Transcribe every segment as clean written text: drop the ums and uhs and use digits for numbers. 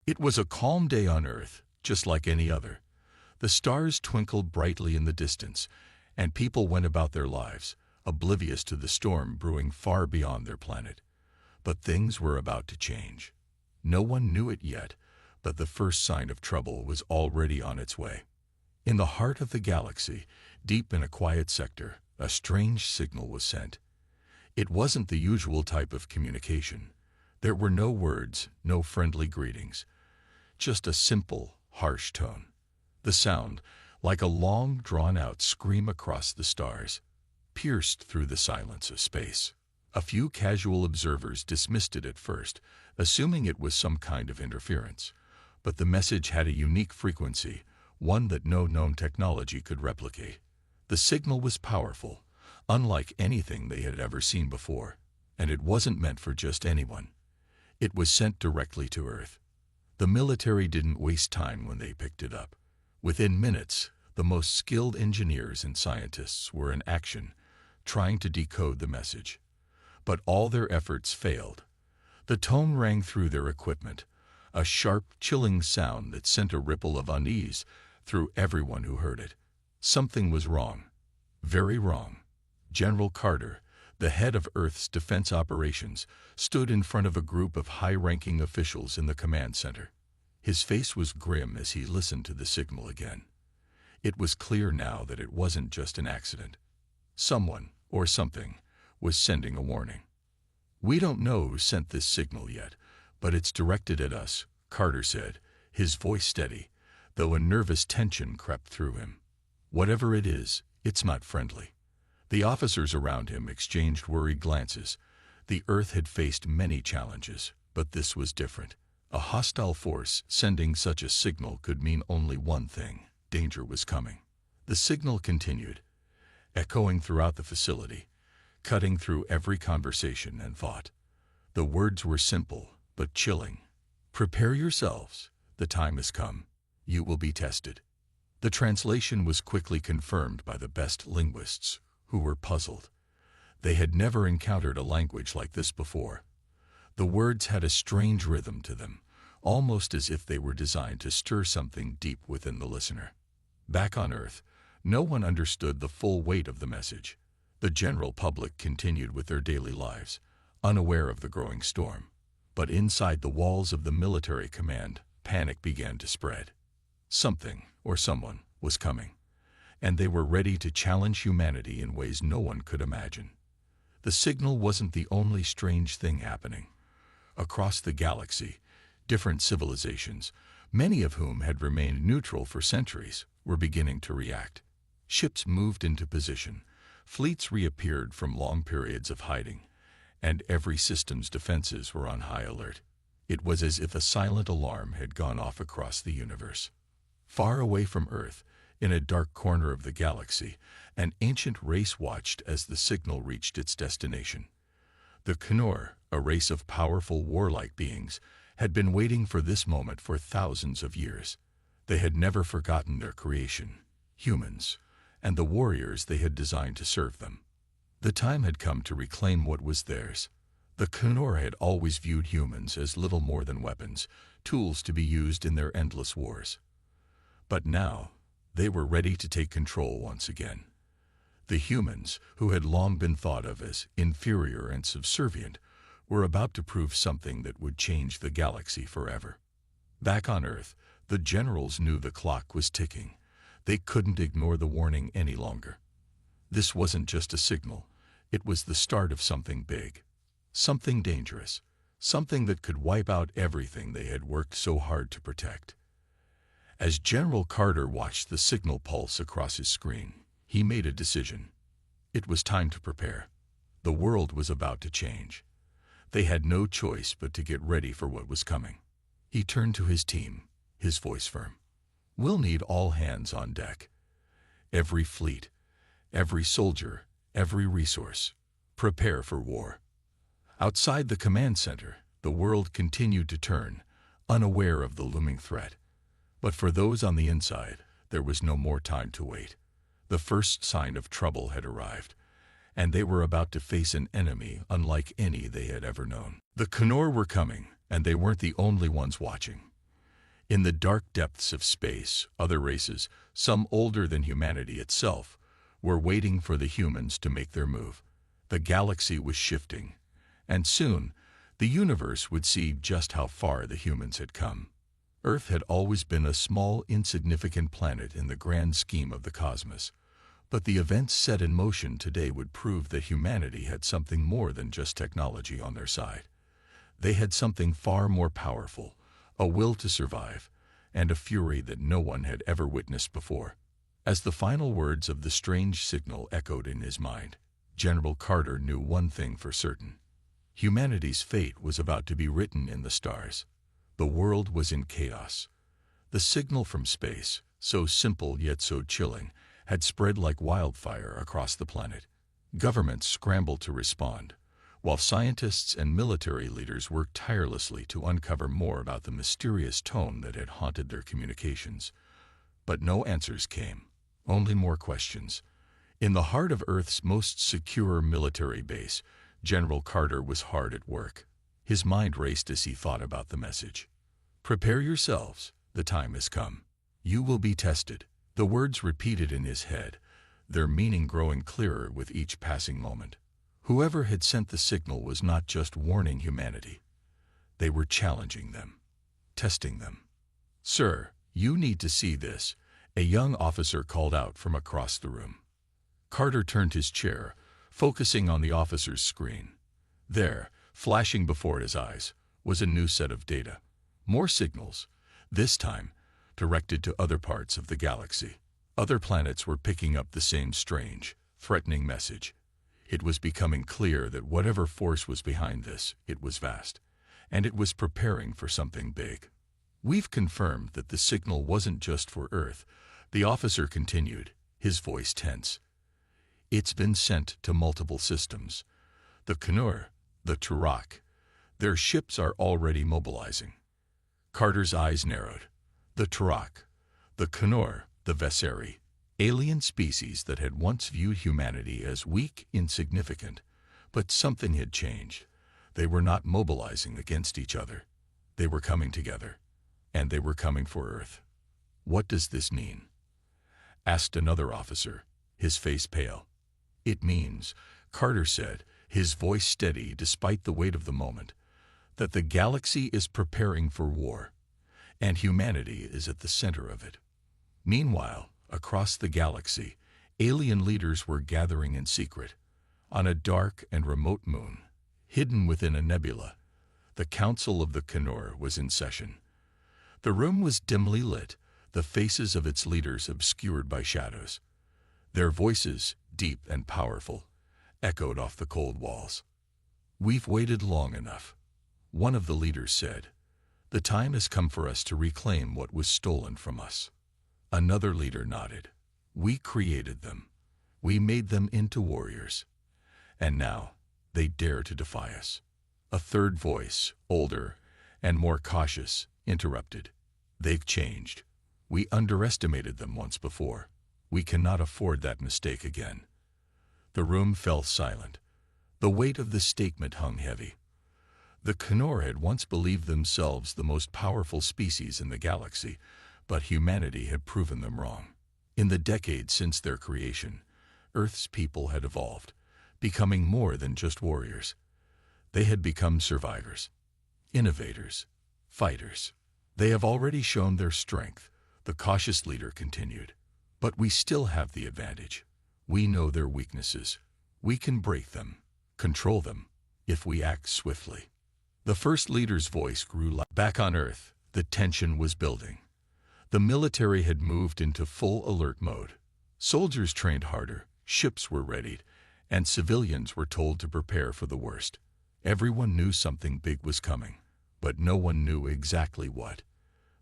It was a calm day on Earth, just like any other. The stars twinkled brightly in the distance, and people went about their lives, oblivious to the storm brewing far beyond their planet. But things were about to change. No one knew it yet, but the first sign of trouble was already on its way. In the heart of the galaxy, deep in a quiet sector, a strange signal was sent. It wasn't the usual type of communication. There were no words, no friendly greetings. Just a simple, harsh tone. The sound, like a long, drawn-out scream across the stars, pierced through the silence of space. A few casual observers dismissed it at first, assuming it was some kind of interference. But the message had a unique frequency, one that no known technology could replicate. The signal was powerful, unlike anything they had ever seen before, and it wasn't meant for just anyone. It was sent directly to Earth. The military didn't waste time when they picked it up. Within minutes, the most skilled engineers and scientists were in action, trying to decode the message. But all their efforts failed. The tone rang through their equipment, a sharp, chilling sound that sent a ripple of unease through everyone who heard it. Something was wrong. Very wrong. General Carter, the head of Earth's defense operations, stood in front of a group of high-ranking officials in the command center. His face was grim as he listened to the signal again. It was clear now that it wasn't just an accident. Someone, or something, was sending a warning. "We don't know who sent this signal yet, but it's directed at us," Carter said, his voice steady, though a nervous tension crept through him. "Whatever it is, it's not friendly." The officers around him exchanged worried glances. The Earth had faced many challenges, but this was different. A hostile force sending such a signal could mean only one thing: danger was coming. The signal continued, echoing throughout the facility, cutting through every conversation and thought. The words were simple, but chilling. "Prepare yourselves. The time has come. You will be tested." The translation was quickly confirmed by the best linguists, who were puzzled. They had never encountered a language like this before. The words had a strange rhythm to them, almost as if they were designed to stir something deep within the listener. Back on Earth, no one understood the full weight of the message. The general public continued with their daily lives, unaware of the growing storm. But inside the walls of the military command, panic began to spread. Something, or someone, was coming, and they were ready to challenge humanity in ways no one could imagine. The signal wasn't the only strange thing happening. Across the galaxy, different civilizations, many of whom had remained neutral for centuries, were beginning to react. Ships moved into position, fleets reappeared from long periods of hiding, and every system's defenses were on high alert. It was as if a silent alarm had gone off across the universe. Far away from Earth, in a dark corner of the galaxy, an ancient race watched as the signal reached its destination. The Knorr, a race of powerful warlike beings, had been waiting for this moment for thousands of years. They had never forgotten their creation, humans, and the warriors they had designed to serve them. The time had come to reclaim what was theirs. The Knorr had always viewed humans as little more than weapons, tools to be used in their endless wars. But now, they were ready to take control once again. The humans, who had long been thought of as inferior and subservient, were about to prove something that would change the galaxy forever. Back on Earth, the generals knew the clock was ticking. They couldn't ignore the warning any longer. This wasn't just a signal. It was the start of something big, something dangerous, something that could wipe out everything they had worked so hard to protect. As General Carter watched the signal pulse across his screen, he made a decision. It was time to prepare. The world was about to change. They had no choice but to get ready for what was coming. He turned to his team, his voice firm. "We'll need all hands on deck. Every fleet, every soldier, every resource. Prepare for war." Outside the command center, the world continued to turn, unaware of the looming threat. But for those on the inside, there was no more time to wait. The first sign of trouble had arrived, and they were about to face an enemy unlike any they had ever known. The Knorr were coming, and they weren't the only ones watching. In the dark depths of space, other races, some older than humanity itself, were waiting for the humans to make their move. The galaxy was shifting, and soon the universe would see just how far the humans had come. Earth had always been a small, insignificant planet in the grand scheme of the cosmos, but the events set in motion today would prove that humanity had something more than just technology on their side. They had something far more powerful, a will to survive, and a fury that no one had ever witnessed before. As the final words of the strange signal echoed in his mind, General Carter knew one thing for certain. Humanity's fate was about to be written in the stars. The world was in chaos. The signal from space, so simple yet so chilling, had spread like wildfire across the planet. Governments scrambled to respond, while scientists and military leaders worked tirelessly to uncover more about the mysterious tone that had haunted their communications. But no answers came, only more questions. In the heart of Earth's most secure military base, General Carter was hard at work. His mind raced as he thought about the message. "Prepare yourselves, the time has come. You will be tested." The words repeated in his head, their meaning growing clearer with each passing moment. Whoever had sent the signal was not just warning humanity. They were challenging them, testing them. "Sir, you need to see this," a young officer called out from across the room. Carter turned his chair, focusing on the officer's screen. There, flashing before his eyes, was a new set of data. More signals, this time directed to other parts of the galaxy. Other planets were picking up the same strange, threatening message. It was becoming clear that whatever force was behind this, it was vast, and it was preparing for something big. "We've confirmed that the signal wasn't just for Earth," the officer continued, his voice tense. "It's been sent to multiple systems. The Knur, the Turok, their ships are already mobilizing." Carter's eyes narrowed. The Turok, the Knur, the Veseri, alien species that had once viewed humanity as weak, insignificant. But something had changed. They were not mobilizing against each other. They were coming together, and they were coming for Earth. "What does this mean?" asked another officer, his face pale. "It means," Carter said, his voice steady despite the weight of the moment, "that the galaxy is preparing for war, and humanity is at the center of it." Meanwhile, across the galaxy, alien leaders were gathering in secret. On a dark and remote moon, hidden within a nebula, the Council of the Knur was in session. The room was dimly lit, the faces of its leaders obscured by shadows. Their voices, deep and powerful, echoed off the cold walls. "We've waited long enough," one of the leaders said. "The time has come for us to reclaim what was stolen from us." Another leader nodded. "We created them. We made them into warriors. And now they dare to defy us." A third voice, older and more cautious, interrupted. "They've changed. We underestimated them once before. We cannot afford that mistake again." The room fell silent. The weight of the statement hung heavy. The Knur had once believed themselves the most powerful species in the galaxy, but humanity had proven them wrong. In the decades since their creation, Earth's people had evolved, becoming more than just warriors. They had become survivors, innovators, fighters. "They have already shown their strength," the cautious leader continued. "But we still have the advantage. We know their weaknesses. We can break them, control them, if we act swiftly." The first leader's voice grew loud. Back on Earth, the tension was building. The military had moved into full alert mode. Soldiers trained harder, ships were readied, and civilians were told to prepare for the worst. Everyone knew something big was coming, but no one knew exactly what.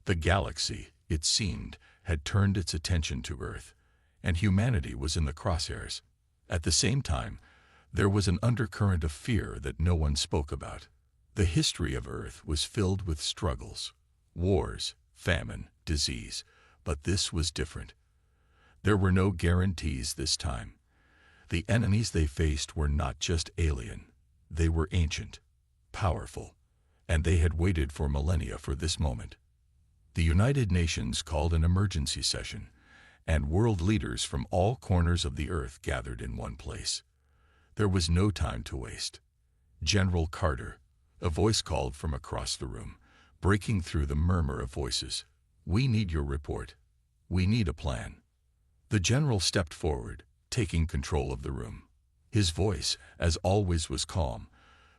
The galaxy, it seemed, had turned its attention to Earth, and humanity was in the crosshairs. At the same time, there was an undercurrent of fear that no one spoke about. The history of Earth was filled with struggles, wars, famine, disease, but this was different. There were no guarantees this time. The enemies they faced were not just alien. They were ancient, powerful, and they had waited for millennia for this moment. The United Nations called an emergency session, and world leaders from all corners of the earth gathered in one place. There was no time to waste. General Carter, a voice called from across the room, breaking through the murmur of voices. "We need your report. We need a plan." The general stepped forward, taking control of the room. His voice, as always, was calm,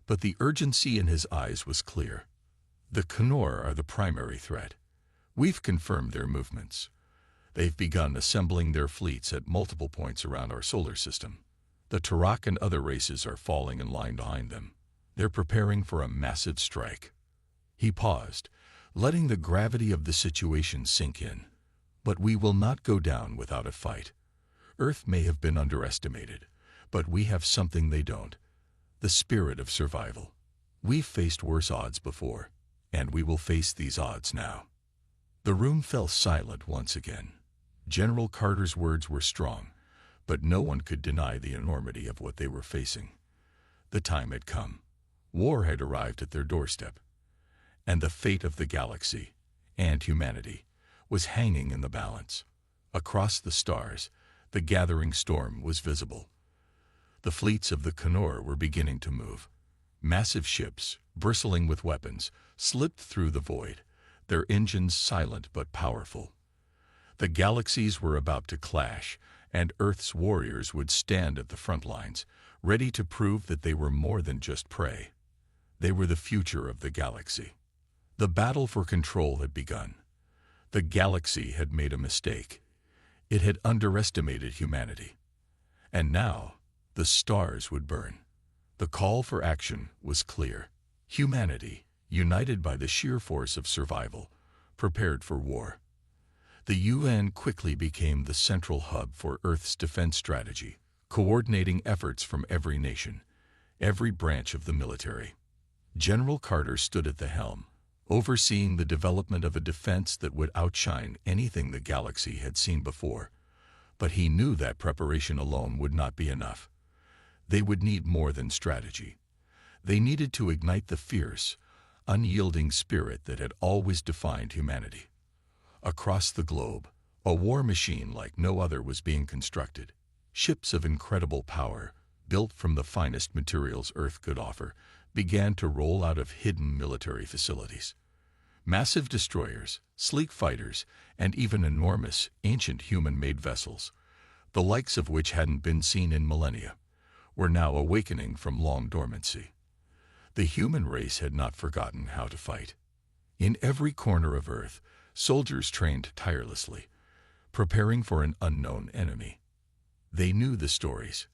but the urgency in his eyes was clear. "The Knorr are the primary threat. We've confirmed their movements. They've begun assembling their fleets at multiple points around our solar system. The Tarak and other races are falling in line behind them. They're preparing for a massive strike." He paused, letting the gravity of the situation sink in. "But we will not go down without a fight. Earth may have been underestimated, but we have something they don't: the spirit of survival. We've faced worse odds before, and we will face these odds now." The room fell silent once again. General Carter's words were strong, but no one could deny the enormity of what they were facing. The time had come. War had arrived at their doorstep, and the fate of the galaxy and humanity was hanging in the balance. Across the stars, the gathering storm was visible. The fleets of the Knorr were beginning to move. Massive ships, bristling with weapons, slipped through the void, their engines silent but powerful. The galaxies were about to clash, and Earth's warriors would stand at the front lines, ready to prove that they were more than just prey. They were the future of the galaxy. The battle for control had begun. The galaxy had made a mistake. It had underestimated humanity. And now, the stars would burn. The call for action was clear. Humanity, united by the sheer force of survival, prepared for war. The UN quickly became the central hub for Earth's defense strategy, coordinating efforts from every nation, every branch of the military. General Carter stood at the helm, overseeing the development of a defense that would outshine anything the galaxy had seen before. But he knew that preparation alone would not be enough. They would need more than strategy. They needed to ignite the fierce, unyielding spirit that had always defined humanity. Across the globe, a war machine like no other was being constructed. Ships of incredible power, built from the finest materials Earth could offer, began to roll out of hidden military facilities. Massive destroyers, sleek fighters, and even enormous, ancient human-made vessels, the likes of which hadn't been seen in millennia, were now awakening from long dormancy. The human race had not forgotten how to fight. In every corner of Earth, soldiers trained tirelessly, preparing for an unknown enemy. They knew the stories.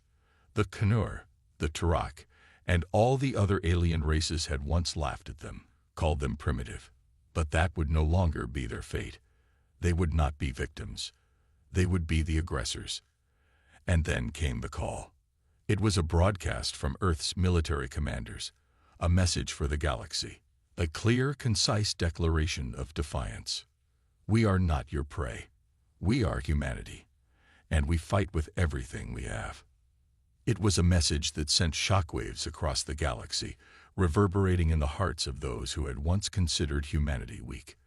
The Knorr, the Tarak, and all the other alien races had once laughed at them, called them primitive. But that would no longer be their fate. They would not be victims. They would be the aggressors. And then came the call. It was a broadcast from Earth's military commanders, a message for the galaxy, a clear, concise declaration of defiance. "We are not your prey. We are humanity, and we fight with everything we have." It was a message that sent shockwaves across the galaxy, reverberating in the hearts of those who had once considered humanity weak.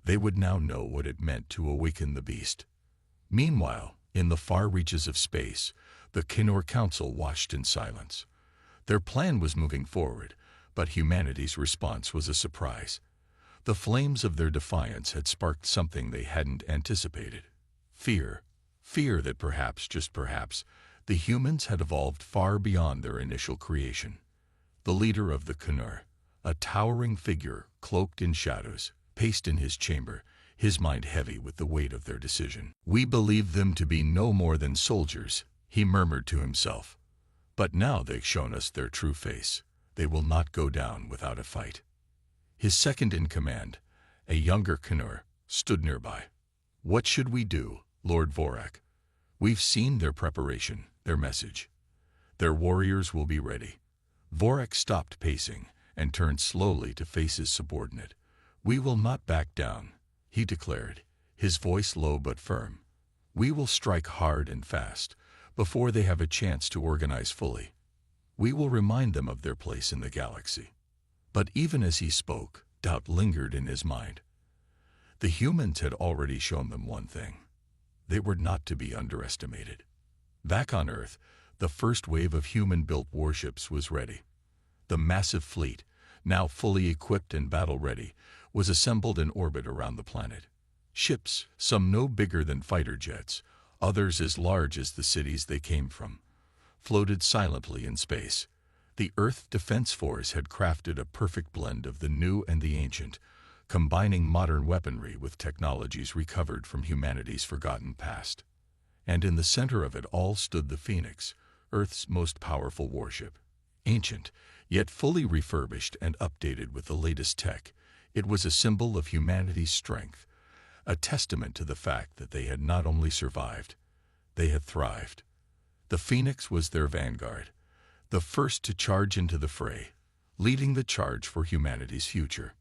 They would now know what it meant to awaken the beast. Meanwhile, in the far reaches of space, the Knorr Council watched in silence. Their plan was moving forward, but humanity's response was a surprise. The flames of their defiance had sparked something they hadn't anticipated. Fear. Fear that perhaps, just perhaps, the humans had evolved far beyond their initial creation. The leader of the Knorr, a towering figure cloaked in shadows, paced in his chamber, his mind heavy with the weight of their decision. "We believed them to be no more than soldiers," he murmured to himself. "But now they've shown us their true face. They will not go down without a fight." His second in command, a younger Knorr, stood nearby. "What should we do, Lord Vorak? We've seen their preparation, their message. Their warriors will be ready." Vorak stopped pacing and turned slowly to face his subordinate. "We will not back down," he declared, his voice low but firm. "We will strike hard and fast, before they have a chance to organize fully. We will remind them of their place in the galaxy." But even as he spoke, doubt lingered in his mind. The humans had already shown them one thing. They were not to be underestimated. Back on Earth, the first wave of human-built warships was ready. The massive fleet, now fully equipped and battle-ready, was assembled in orbit around the planet. Ships, some no bigger than fighter jets, others as large as the cities they came from, floated silently in space. The Earth Defense Force had crafted a perfect blend of the new and the ancient, combining modern weaponry with technologies recovered from humanity's forgotten past. And in the center of it all stood the Phoenix, Earth's most powerful warship. Ancient, yet fully refurbished and updated with the latest tech, it was a symbol of humanity's strength, a testament to the fact that they had not only survived, they had thrived. The Phoenix was their vanguard, the first to charge into the fray, leading the charge for humanity's future.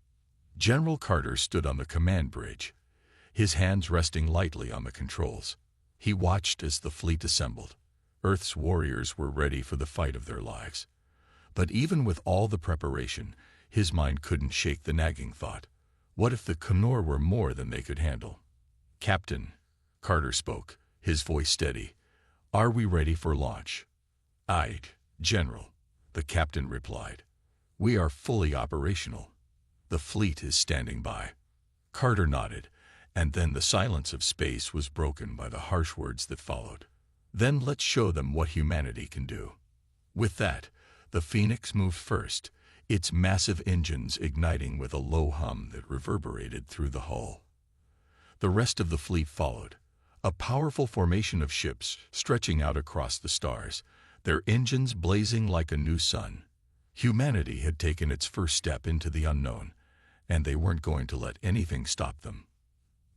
General Carter stood on the command bridge, his hands resting lightly on the controls. He watched as the fleet assembled. Earth's warriors were ready for the fight of their lives. But even with all the preparation, his mind couldn't shake the nagging thought. What if the Knorr were more than they could handle? "Captain," Carter spoke, his voice steady, "are we ready for launch?" "Aye, General," the captain replied. "We are fully operational. The fleet is standing by." Carter nodded, and then the silence of space was broken by the harsh words that followed. "Then let's show them what humanity can do." With that, the Phoenix moved first, its massive engines igniting with a low hum that reverberated through the hull. The rest of the fleet followed, a powerful formation of ships stretching out across the stars, their engines blazing like a new sun. Humanity had taken its first step into the unknown, and they weren't going to let anything stop them.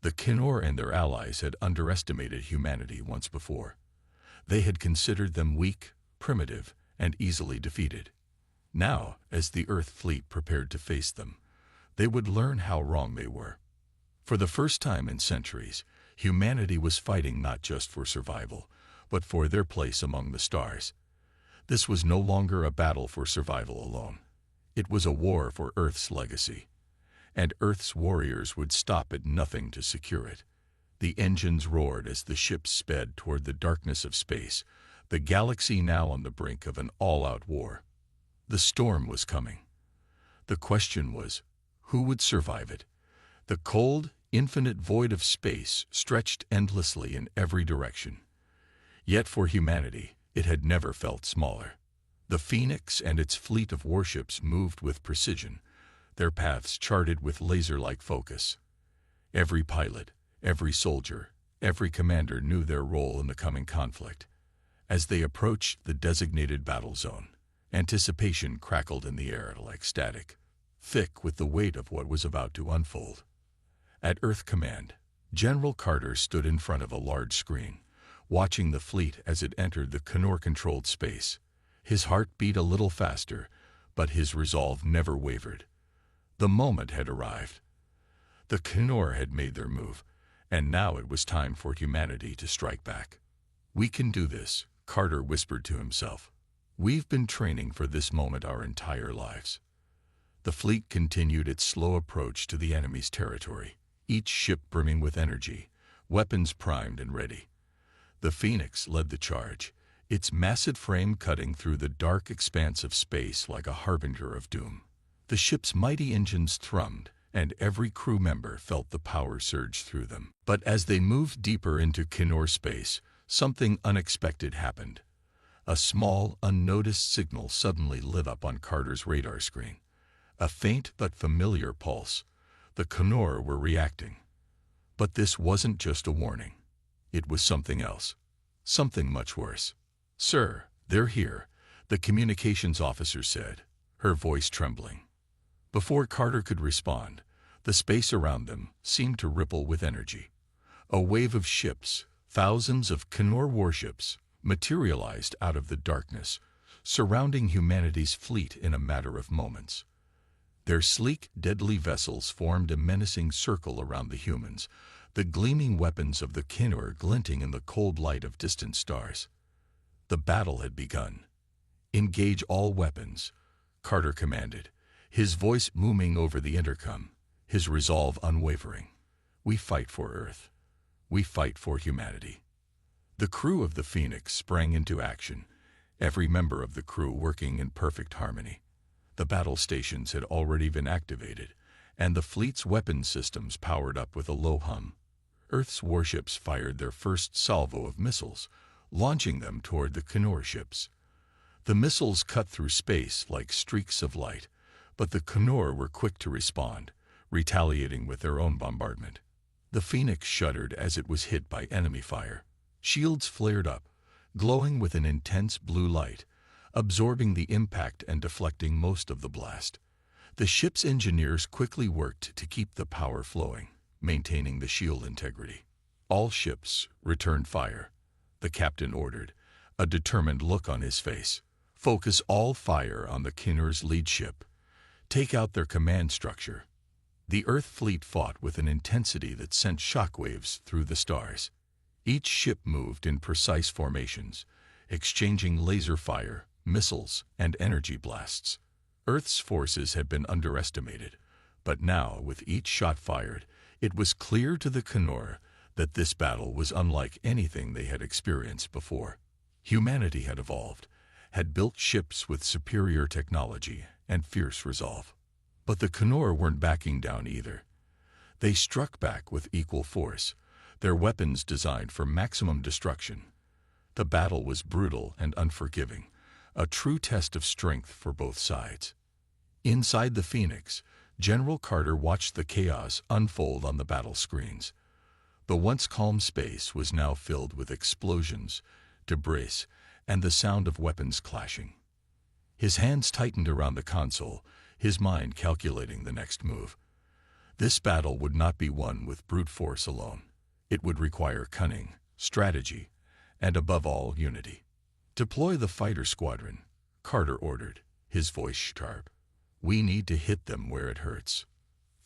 The Knorr and their allies had underestimated humanity once before. They had considered them weak, primitive, and easily defeated. Now, as the Earth fleet prepared to face them, they would learn how wrong they were. For the first time in centuries, humanity was fighting not just for survival, but for their place among the stars. This was no longer a battle for survival alone. It was a war for Earth's legacy. And Earth's warriors would stop at nothing to secure it. The engines roared as the ships sped toward the darkness of space, the galaxy now on the brink of an all-out war. The storm was coming. The question was, who would survive it? The cold, infinite void of space stretched endlessly in every direction. Yet for humanity, it had never felt smaller. The Phoenix and its fleet of warships moved with precision, their paths charted with laser-like focus. Every pilot, every soldier, every commander knew their role in the coming conflict. As they approached the designated battle zone, anticipation crackled in the air like static, thick with the weight of what was about to unfold. At Earth Command, General Carter stood in front of a large screen, watching the fleet as it entered the Knorr-controlled space. His heart beat a little faster, but his resolve never wavered. The moment had arrived. The Knorr had made their move, and now it was time for humanity to strike back. "We can do this," Carter whispered to himself. "We've been training for this moment our entire lives." The fleet continued its slow approach to the enemy's territory, each ship brimming with energy, weapons primed and ready. The Phoenix led the charge, its massive frame cutting through the dark expanse of space like a harbinger of doom. The ship's mighty engines thrummed, and every crew member felt the power surge through them. But as they moved deeper into Knorr space, something unexpected happened. A small, unnoticed signal suddenly lit up on Carter's radar screen. A faint but familiar pulse. The Knorr were reacting. But this wasn't just a warning. It was something else. Something much worse. "Sir, they're here," the communications officer said, her voice trembling. Before Carter could respond, the space around them seemed to ripple with energy. A wave of ships, thousands of Knorr warships, materialized out of the darkness, surrounding humanity's fleet in a matter of moments. Their sleek, deadly vessels formed a menacing circle around the humans, the gleaming weapons of the Knorr glinting in the cold light of distant stars. The battle had begun. "Engage all weapons," Carter commanded, his voice booming over the intercom, his resolve unwavering. We fight for Earth. We fight for humanity. The crew of the Phoenix sprang into action, every member of the crew working in perfect harmony. The battle stations had already been activated, and the fleet's weapon systems powered up with a low hum. Earth's warships fired their first salvo of missiles, launching them toward the Knor ships. The missiles cut through space like streaks of light, but the Knor were quick to respond, retaliating with their own bombardment. The Phoenix shuddered as it was hit by enemy fire. Shields flared up, glowing with an intense blue light, absorbing the impact and deflecting most of the blast. The ship's engineers quickly worked to keep the power flowing, maintaining the shield integrity. All ships returned fire, the captain ordered, a determined look on his face. Focus all fire on the Knor's lead ship. Take out their command structure. The Earth fleet fought with an intensity that sent shockwaves through the stars. Each ship moved in precise formations, exchanging laser fire, missiles, and energy blasts. Earth's forces had been underestimated, but now, with each shot fired, it was clear to the Knor that this battle was unlike anything they had experienced before. Humanity had evolved, had built ships with superior technology and fierce resolve. But the Knor weren't backing down either. They struck back with equal force, their weapons designed for maximum destruction. The battle was brutal and unforgiving, a true test of strength for both sides. Inside the Phoenix, General Carter watched the chaos unfold on the battle screens. The once calm space was now filled with explosions, debris, and the sound of weapons clashing. His hands tightened around the console, his mind calculating the next move. This battle would not be won with brute force alone. It would require cunning, strategy, and above all, unity. "Deploy the fighter squadron," Carter ordered, his voice sharp. "We need to hit them where it hurts."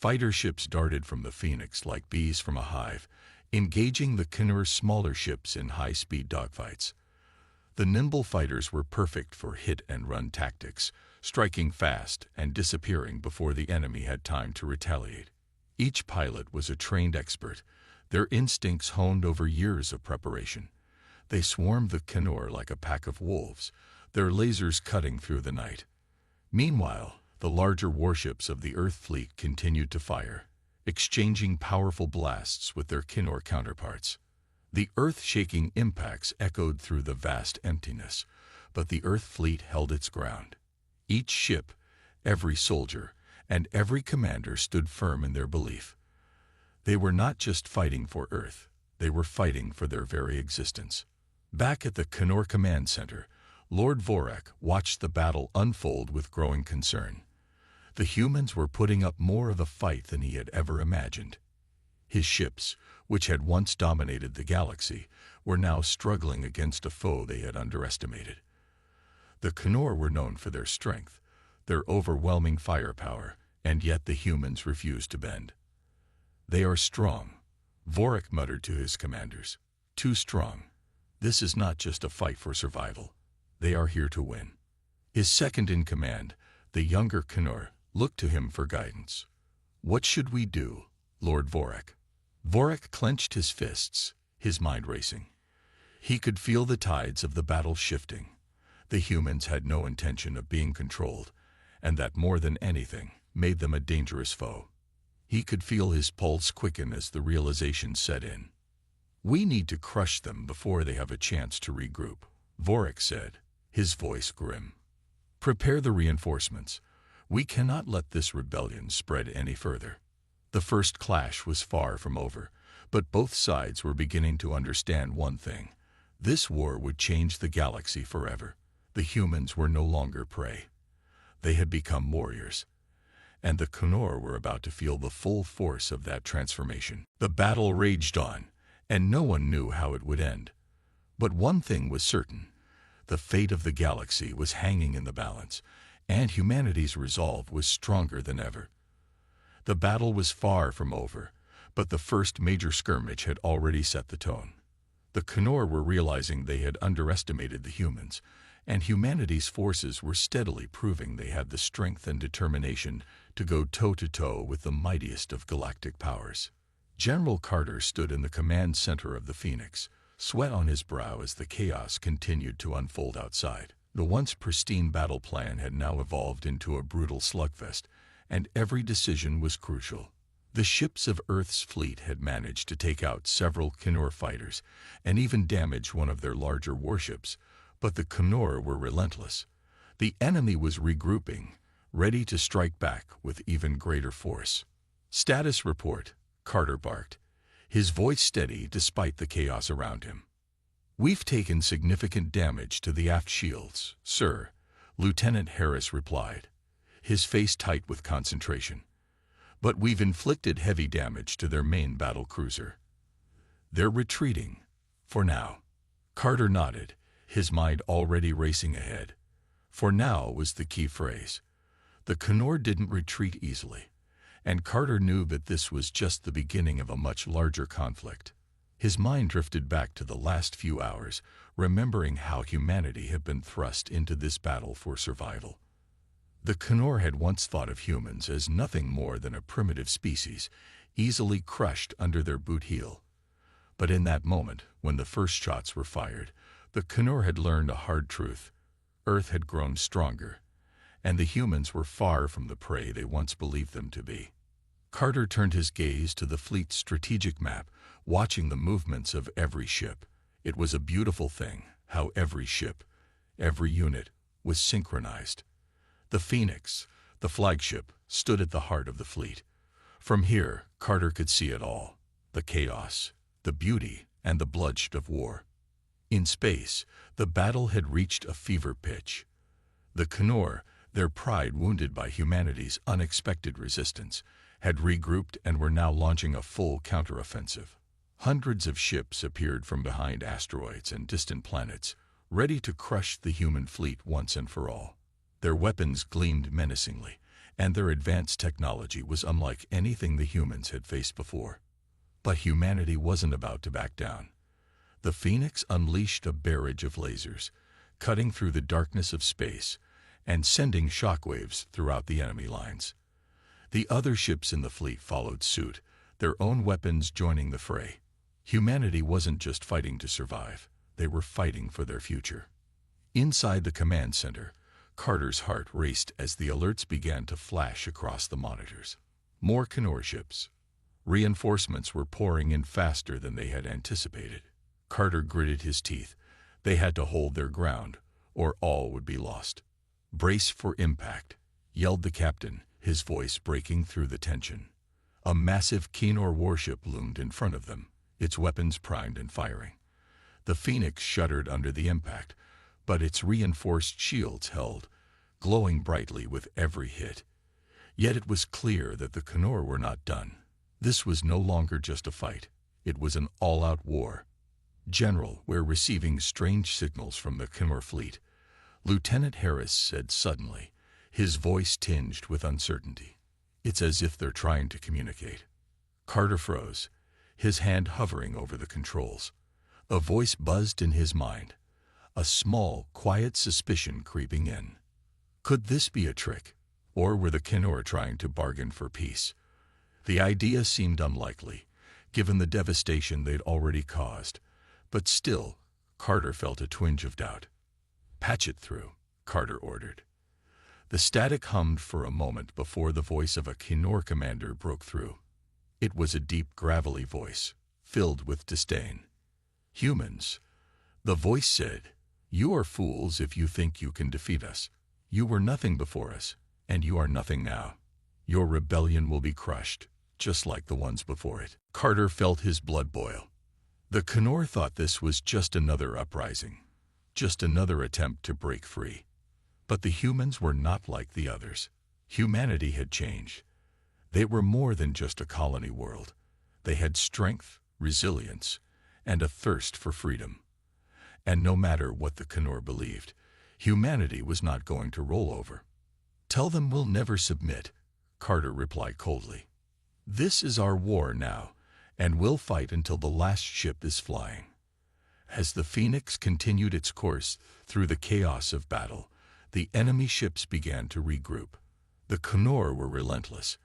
Fighter ships darted from the Phoenix like bees from a hive, engaging the Knor's smaller ships in high-speed dogfights. The nimble fighters were perfect for hit-and-run tactics, striking fast and disappearing before the enemy had time to retaliate. Each pilot was a trained expert, their instincts honed over years of preparation. They swarmed the Knor like a pack of wolves, their lasers cutting through the night. Meanwhile, the larger warships of the Earth fleet continued to fire, exchanging powerful blasts with their Knor counterparts. The earth-shaking impacts echoed through the vast emptiness, but the Earth fleet held its ground. Each ship, every soldier, and every commander stood firm in their belief. They were not just fighting for Earth, they were fighting for their very existence. Back at the Knor Command Center, Lord Vorak watched the battle unfold with growing concern. The humans were putting up more of a fight than he had ever imagined. His ships, which had once dominated the galaxy, were now struggling against a foe they had underestimated. The Knor were known for their strength, their overwhelming firepower, and yet the humans refused to bend. "They are strong," Vorak muttered to his commanders. "Too strong. This is not just a fight for survival. They are here to win." His second-in-command, the younger Knor, looked to him for guidance. "What should we do, Lord Vorak?" Vorak clenched his fists, his mind racing. He could feel the tides of the battle shifting. The humans had no intention of being controlled, and that more than anything made them a dangerous foe. He could feel his pulse quicken as the realization set in. "We need to crush them before they have a chance to regroup," Vorak said, his voice grim. "Prepare the reinforcements. We cannot let this rebellion spread any further." The first clash was far from over, but both sides were beginning to understand one thing. This war would change the galaxy forever. The humans were no longer prey. They had become warriors. And the Knor were about to feel the full force of that transformation. The battle raged on, and no one knew how it would end. But one thing was certain. The fate of the galaxy was hanging in the balance, and humanity's resolve was stronger than ever. The battle was far from over, but the first major skirmish had already set the tone. The Knor were realizing they had underestimated the humans, and humanity's forces were steadily proving they had the strength and determination to go toe-to-toe with the mightiest of galactic powers. General Carter stood in the command center of the Phoenix, sweat on his brow as the chaos continued to unfold outside. The once pristine battle plan had now evolved into a brutal slugfest, and every decision was crucial. The ships of Earth's fleet had managed to take out several Kinor fighters and even damage one of their larger warships, but the Kinor were relentless. The enemy was regrouping, ready to strike back with even greater force. "Status report," Carter barked, his voice steady despite the chaos around him. "We've taken significant damage to the aft shields, sir," Lieutenant Harris replied, his face tight with concentration. "But we've inflicted heavy damage to their main battle cruiser. They're retreating, for now." Carter nodded, his mind already racing ahead. "For now" was the key phrase. The Kinor didn't retreat easily, and Carter knew that this was just the beginning of a much larger conflict. His mind drifted back to the last few hours, remembering how humanity had been thrust into this battle for survival. The Kinor had once thought of humans as nothing more than a primitive species, easily crushed under their boot heel. But in that moment, when the first shots were fired, the Kinor had learned a hard truth. Earth had grown stronger, and the humans were far from the prey they once believed them to be. Carter turned his gaze to the fleet's strategic map, watching the movements of every ship. It was a beautiful thing, how every ship, every unit, was synchronized. The Phoenix, the flagship, stood at the heart of the fleet. From here, Carter could see it all: the chaos, the beauty, and the bloodshed of war. In space, the battle had reached a fever pitch. The Kinor, their pride wounded by humanity's unexpected resistance, had regrouped and were now launching a full counteroffensive. Hundreds of ships appeared from behind asteroids and distant planets, ready to crush the human fleet once and for all. Their weapons gleamed menacingly, and their advanced technology was unlike anything the humans had faced before. But humanity wasn't about to back down. The Phoenix unleashed a barrage of lasers, cutting through the darkness of space and sending shockwaves throughout the enemy lines. The other ships in the fleet followed suit, their own weapons joining the fray. Humanity wasn't just fighting to survive, they were fighting for their future. Inside the command center, Carter's heart raced as the alerts began to flash across the monitors. More Kinor ships. Reinforcements were pouring in faster than they had anticipated. Carter gritted his teeth. They had to hold their ground, or all would be lost. "Brace for impact," yelled the captain, his voice breaking through the tension. A massive Kinor warship loomed in front of them, its weapons primed and firing. The Phoenix shuddered under the impact, but its reinforced shields held, glowing brightly with every hit. Yet it was clear that the Kinor were not done. This was no longer just a fight. It was an all-out war. "General, we're receiving strange signals from the Kinor fleet," Lieutenant Harris said suddenly, his voice tinged with uncertainty. "It's as if they're trying to communicate." Carter froze, his hand hovering over the controls. A voice buzzed in his mind, a small, quiet suspicion creeping in. Could this be a trick, or were the Kinor trying to bargain for peace? The idea seemed unlikely, given the devastation they'd already caused, but still, Carter felt a twinge of doubt. "Patch it through," Carter ordered. The static hummed for a moment before the voice of a Kinor commander broke through. It was a deep, gravelly voice, filled with disdain. "Humans," the voice said, "you are fools if you think you can defeat us. You were nothing before us, and you are nothing now. Your rebellion will be crushed, just like the ones before it." Carter felt his blood boil. The Kinor thought this was just another uprising, just another attempt to break free. But the humans were not like the others. Humanity had changed. They were more than just a colony world. They had strength, resilience, and a thirst for freedom. And no matter what the Kinor believed, humanity was not going to roll over. "Tell them we'll never submit," Carter replied coldly. "This is our war now, and we'll fight until the last ship is flying." As the Phoenix continued its course through the chaos of battle, the enemy ships began to regroup. The Kinor were relentless,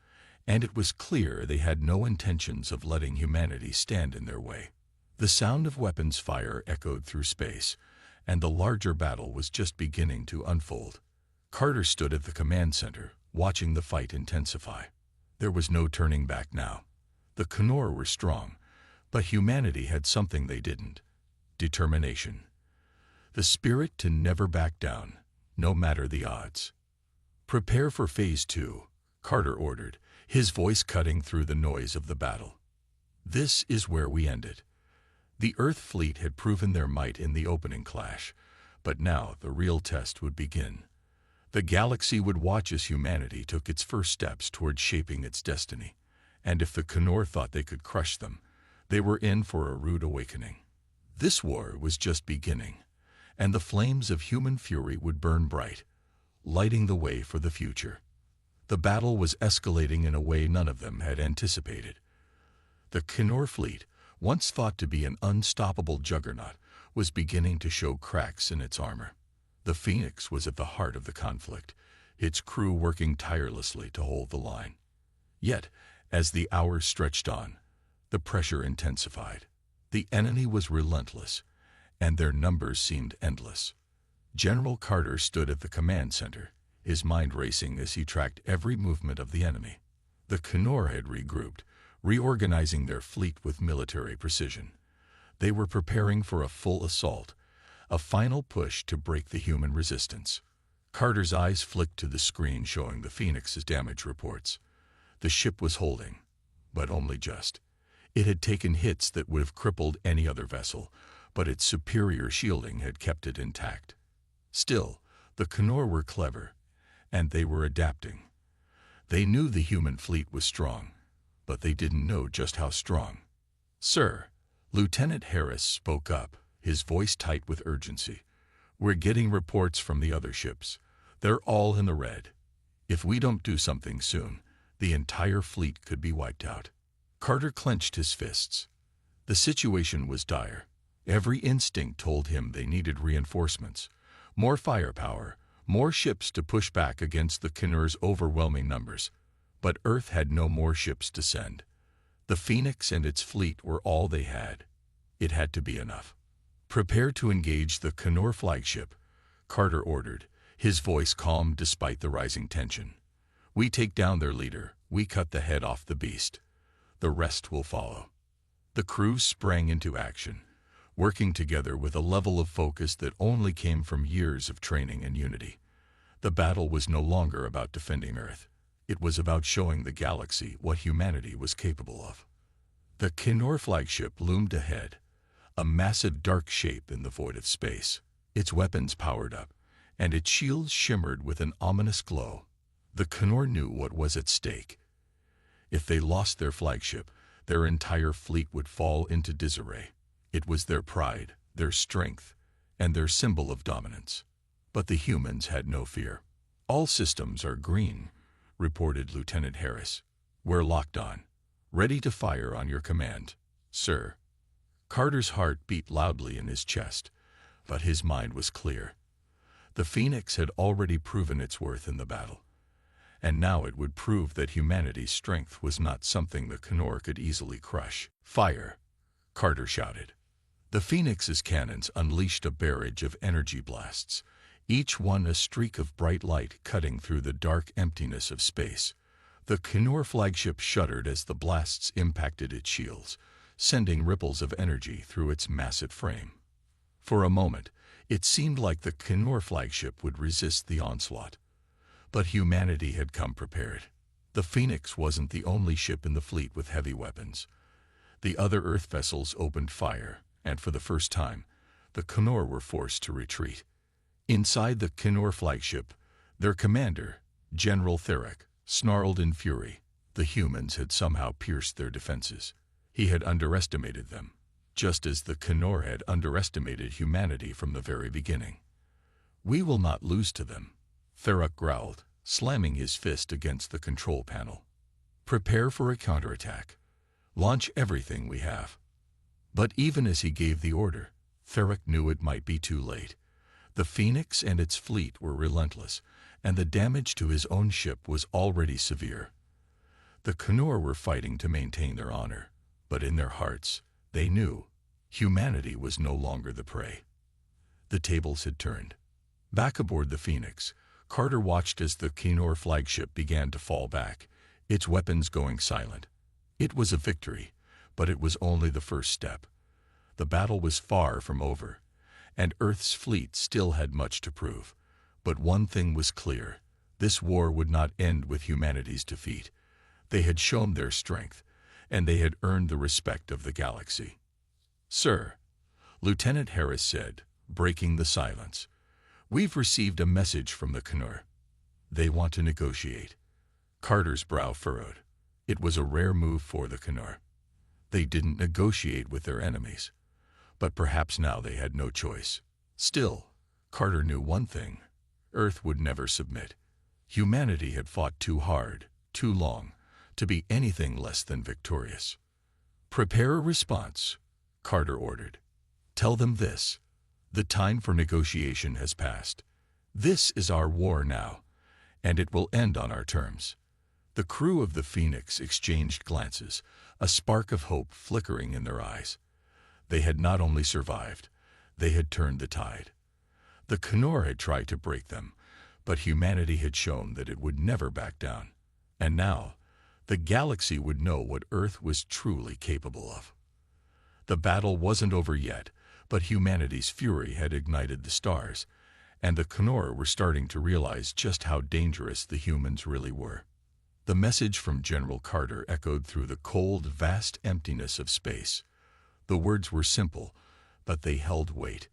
and it was clear they had no intentions of letting humanity stand in their way. The sound of weapons fire echoed through space, and the larger battle was just beginning to unfold. Carter stood at the command center, watching the fight intensify. There was no turning back now. The Knorr were strong, but humanity had something they didn't: determination. The spirit to never back down, no matter the odds. "Prepare for Phase 2, Carter ordered, his voice cutting through the noise of the battle. This is where we end it. The Earth fleet had proven their might in the opening clash, but now the real test would begin. The galaxy would watch as humanity took its first steps toward shaping its destiny, and if the Knorr thought they could crush them, they were in for a rude awakening. This war was just beginning, and the flames of human fury would burn bright, lighting the way for the future. The battle was escalating in a way none of them had anticipated. The Knorr fleet, once thought to be an unstoppable juggernaut, was beginning to show cracks in its armor. The Phoenix was at the heart of the conflict, its crew working tirelessly to hold the line. Yet, as the hours stretched on, the pressure intensified. The enemy was relentless, and their numbers seemed endless. General Carter stood at the command center, his mind racing as he tracked every movement of the enemy. The Knorr had regrouped, reorganizing their fleet with military precision. They were preparing for a full assault, a final push to break the human resistance. Carter's eyes flicked to the screen showing the Phoenix's damage reports. The ship was holding, but only just. It had taken hits that would have crippled any other vessel, but its superior shielding had kept it intact. Still, the Knorr were clever, and they were adapting. They knew the human fleet was strong, but they didn't know just how strong. "Sir," Lieutenant Harris spoke up, his voice tight with urgency. "We're getting reports from the other ships. They're all in the red. If we don't do something soon, the entire fleet could be wiped out." Carter clenched his fists. The situation was dire. Every instinct told him they needed reinforcements, more firepower, more ships to push back against the Knorr's overwhelming numbers. But Earth had no more ships to send. The Phoenix and its fleet were all they had. It had to be enough. "Prepare to engage the Knorr flagship," Carter ordered, his voice calm despite the rising tension. "We take down their leader, we cut the head off the beast. The rest will follow." The crew sprang into action, working together with a level of focus that only came from years of training and unity. The battle was no longer about defending Earth. It was about showing the galaxy what humanity was capable of. The Knorr flagship loomed ahead, a massive dark shape in the void of space. Its weapons powered up, and its shields shimmered with an ominous glow. The Knorr knew what was at stake. If they lost their flagship, their entire fleet would fall into disarray. It was their pride, their strength, and their symbol of dominance. But the humans had no fear. "All systems are green," reported Lieutenant Harris. "We're locked on, ready to fire on your command, sir." Carter's heart beat loudly in his chest, but his mind was clear. The Phoenix had already proven its worth in the battle, and now it would prove that humanity's strength was not something the Knorr could easily crush. "Fire!" Carter shouted. The Phoenix's cannons unleashed a barrage of energy blasts, each one a streak of bright light cutting through the dark emptiness of space. The Knorr flagship shuddered as the blasts impacted its shields, sending ripples of energy through its massive frame. For a moment, it seemed like the Knorr flagship would resist the onslaught. But humanity had come prepared. The Phoenix wasn't the only ship in the fleet with heavy weapons. The other Earth vessels opened fire, and for the first time, the Knorr were forced to retreat. Inside the Knorr flagship, their commander, General Theric, snarled in fury. The humans had somehow pierced their defenses. He had underestimated them, just as the Knorr had underestimated humanity from the very beginning. "We will not lose to them," Theric growled, slamming his fist against the control panel. "Prepare for a counterattack. Launch everything we have." But even as he gave the order, Theric knew it might be too late. The Phoenix and its fleet were relentless, and the damage to his own ship was already severe. The Knorr were fighting to maintain their honor, but in their hearts, they knew humanity was no longer the prey. The tables had turned. Back aboard the Phoenix, Carter watched as the Knorr flagship began to fall back, its weapons going silent. It was a victory, but it was only the first step. The battle was far from over, and Earth's fleet still had much to prove. But one thing was clear: this war would not end with humanity's defeat. They had shown their strength, and they had earned the respect of the galaxy. "Sir," Lieutenant Harris said, breaking the silence, "we've received a message from the Knorr. They want to negotiate." Carter's brow furrowed. It was a rare move for the Knorr. They didn't negotiate with their enemies, but perhaps now they had no choice. Still, Carter knew one thing: Earth would never submit. Humanity had fought too hard, too long, to be anything less than victorious. "Prepare a response," Carter ordered. "Tell them this: the time for negotiation has passed. This is our war now, and it will end on our terms." The crew of the Phoenix exchanged glances, a spark of hope flickering in their eyes. They had not only survived, they had turned the tide. The Knorr had tried to break them, but humanity had shown that it would never back down. And now, the galaxy would know what Earth was truly capable of. The battle wasn't over yet, but humanity's fury had ignited the stars, and the Knorr were starting to realize just how dangerous the humans really were. The message from General Carter echoed through the cold, vast emptiness of space. The words were simple, but they held weight.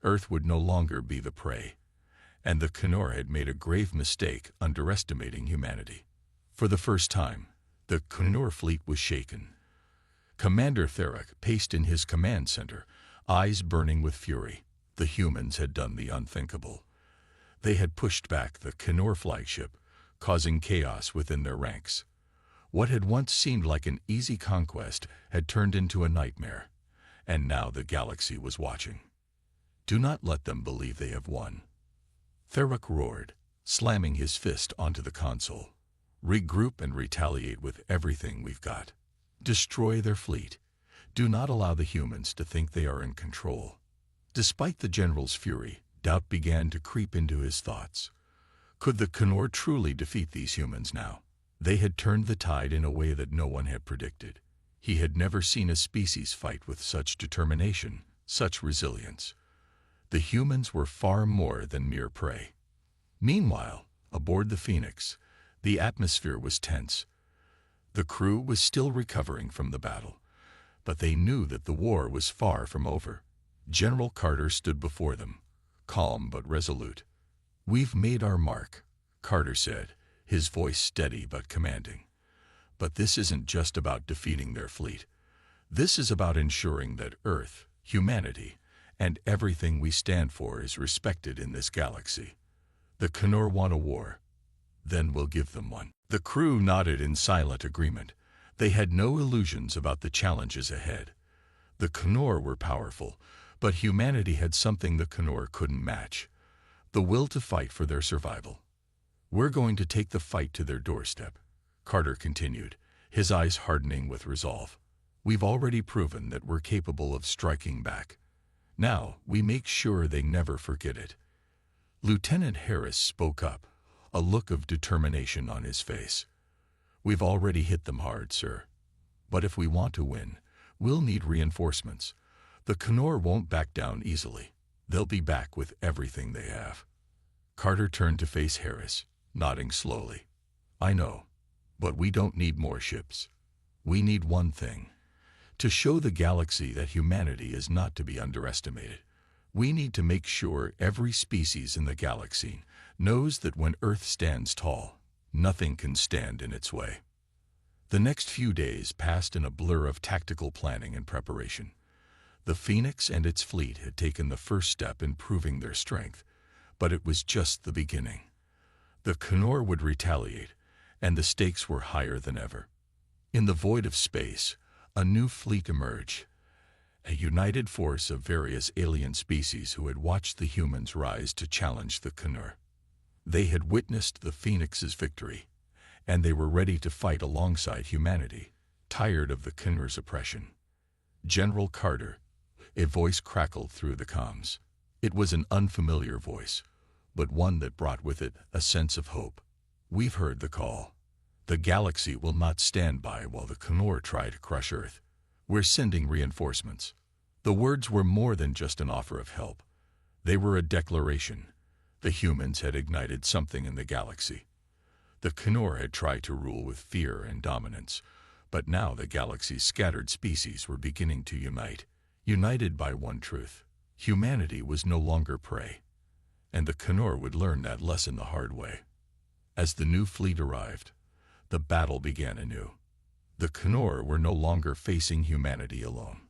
Earth would no longer be the prey, and the Knorr had made a grave mistake underestimating humanity. For the first time, the Knorr fleet was shaken. Commander Therick paced in his command center, eyes burning with fury. The humans had done the unthinkable. They had pushed back the Knorr flagship, causing chaos within their ranks. What had once seemed like an easy conquest had turned into a nightmare, and now the galaxy was watching. "Do not let them believe they have won," Therick roared, slamming his fist onto the console. "Regroup and retaliate with everything we've got. Destroy their fleet. Do not allow the humans to think they are in control." Despite the general's fury, doubt began to creep into his thoughts. Could the Knorr truly defeat these humans now? They had turned the tide in a way that no one had predicted. He had never seen a species fight with such determination, such resilience. The humans were far more than mere prey. Meanwhile, aboard the Phoenix, the atmosphere was tense. The crew was still recovering from the battle, but they knew that the war was far from over. General Carter stood before them, calm but resolute. "We've made our mark," Carter said, his voice steady but commanding. "But this isn't just about defeating their fleet. This is about ensuring that Earth, humanity, and everything we stand for is respected in this galaxy. The Knorr want a war. Then we'll give them one." The crew nodded in silent agreement. They had no illusions about the challenges ahead. The Knorr were powerful, but humanity had something the Knorr couldn't match: the will to fight for their survival. "We're going to take the fight to their doorstep," Carter continued, his eyes hardening with resolve. "We've already proven that we're capable of striking back. Now we make sure they never forget it." Lieutenant Harris spoke up, a look of determination on his face. "We've already hit them hard, sir. But if we want to win, we'll need reinforcements. The Knorr won't back down easily. They'll be back with everything they have." Carter turned to face Harris, nodding slowly. "I know, but we don't need more ships. We need one thing: to show the galaxy that humanity is not to be underestimated. We need to make sure every species in the galaxy knows that when Earth stands tall, nothing can stand in its way." The next few days passed in a blur of tactical planning and preparation. The Phoenix and its fleet had taken the first step in proving their strength, but it was just the beginning. The Knorr would retaliate, and the stakes were higher than ever. In the void of space, a new fleet emerged, a united force of various alien species who had watched the humans rise to challenge the Knorr. They had witnessed the Phoenix's victory, and they were ready to fight alongside humanity, tired of the Knorr's oppression. "General Carter," a voice crackled through the comms. It was an unfamiliar voice, but one that brought with it a sense of hope. "We've heard the call. The galaxy will not stand by while the Knorr try to crush Earth. We're sending reinforcements." The words were more than just an offer of help. They were a declaration. The humans had ignited something in the galaxy. The Knorr had tried to rule with fear and dominance, but now the galaxy's scattered species were beginning to unite, united by one truth: humanity was no longer prey. And the Knorr would learn that lesson the hard way. As the new fleet arrived, the battle began anew. The Knorr were no longer facing humanity alone.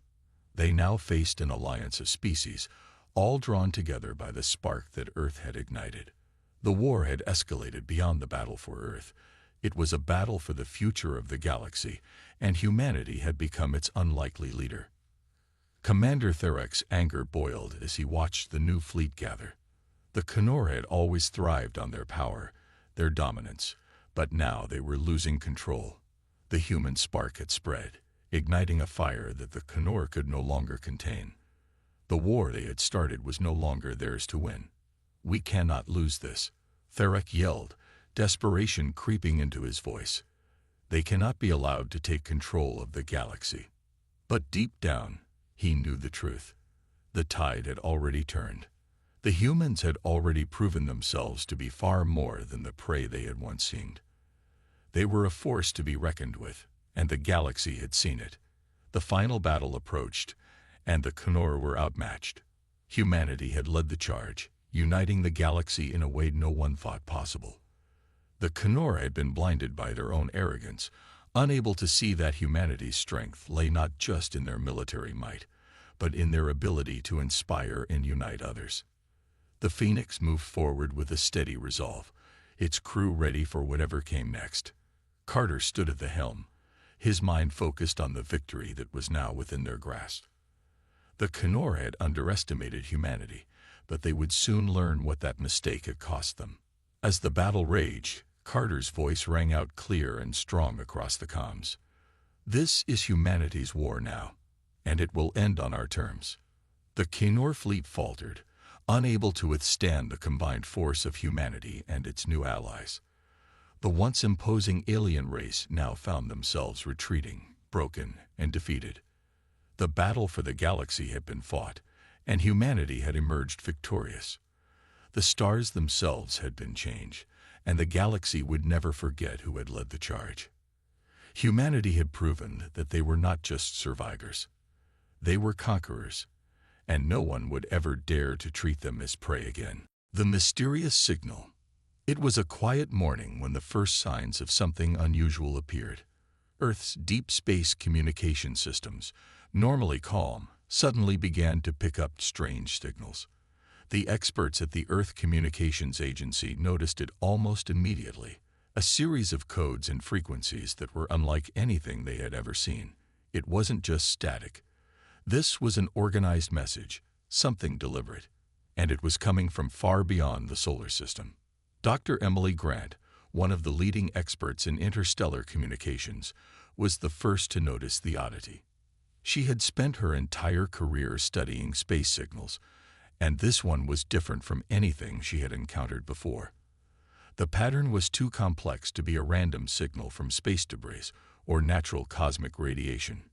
They now faced an alliance of species, all drawn together by the spark that Earth had ignited. The war had escalated beyond the battle for Earth. It was a battle for the future of the galaxy, and humanity had become its unlikely leader. Commander Therek's anger boiled as he watched the new fleet gather. The Knorr had always thrived on their power, their dominance, but now they were losing control. The human spark had spread, igniting a fire that the Knorr could no longer contain. The war they had started was no longer theirs to win. "We cannot lose this," Therek yelled, desperation creeping into his voice. "They cannot be allowed to take control of the galaxy." But deep down, he knew the truth. The tide had already turned. The humans had already proven themselves to be far more than the prey they had once seemed. They were a force to be reckoned with, and the galaxy had seen it. The final battle approached, and the Knorr were outmatched. Humanity had led the charge, uniting the galaxy in a way no one thought possible. The Knorr had been blinded by their own arrogance, unable to see that humanity's strength lay not just in their military might, but in their ability to inspire and unite others. The Phoenix moved forward with a steady resolve, its crew ready for whatever came next. Carter stood at the helm, his mind focused on the victory that was now within their grasp. The Knorr had underestimated humanity, but they would soon learn what that mistake had cost them. As the battle raged, Carter's voice rang out clear and strong across the comms. "This is humanity's war now, and it will end on our terms." The Knorr fleet faltered, unable to withstand the combined force of humanity and its new allies. The once imposing alien race now found themselves retreating, broken, and defeated. The battle for the galaxy had been fought, and humanity had emerged victorious. The stars themselves had been changed, and the galaxy would never forget who had led the charge. Humanity had proven that they were not just survivors. They were conquerors, and no one would ever dare to treat them as prey again. The mysterious signal. It was a quiet morning when the first signs of something unusual appeared. Earth's deep space communication systems, normally calm, suddenly began to pick up strange signals. The experts at the Earth Communications Agency noticed it almost immediately, a series of codes and frequencies that were unlike anything they had ever seen. It wasn't just static. This was an organized message, something deliberate, and it was coming from far beyond the solar system. Dr. Emily Grant, one of the leading experts in interstellar communications, was the first to notice the oddity. She had spent her entire career studying space signals, and this one was different from anything she had encountered before. The pattern was too complex to be a random signal from space debris or natural cosmic radiation.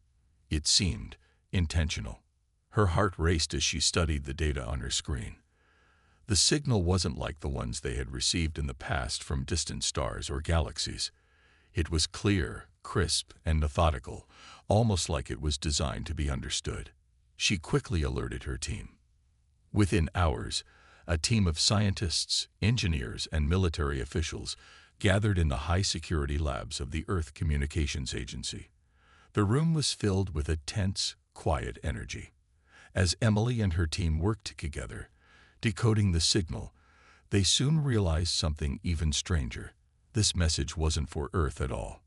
It seemed intentional. Her heart raced as she studied the data on her screen. The signal wasn't like the ones they had received in the past from distant stars or galaxies. It was clear, crisp, and methodical, almost like it was designed to be understood. She quickly alerted her team. Within hours, a team of scientists, engineers, and military officials gathered in the high-security labs of the Earth Communications Agency. The room was filled with a tense, quiet energy. As Emily and her team worked together, decoding the signal, they soon realized something even stranger. This message wasn't for Earth at all.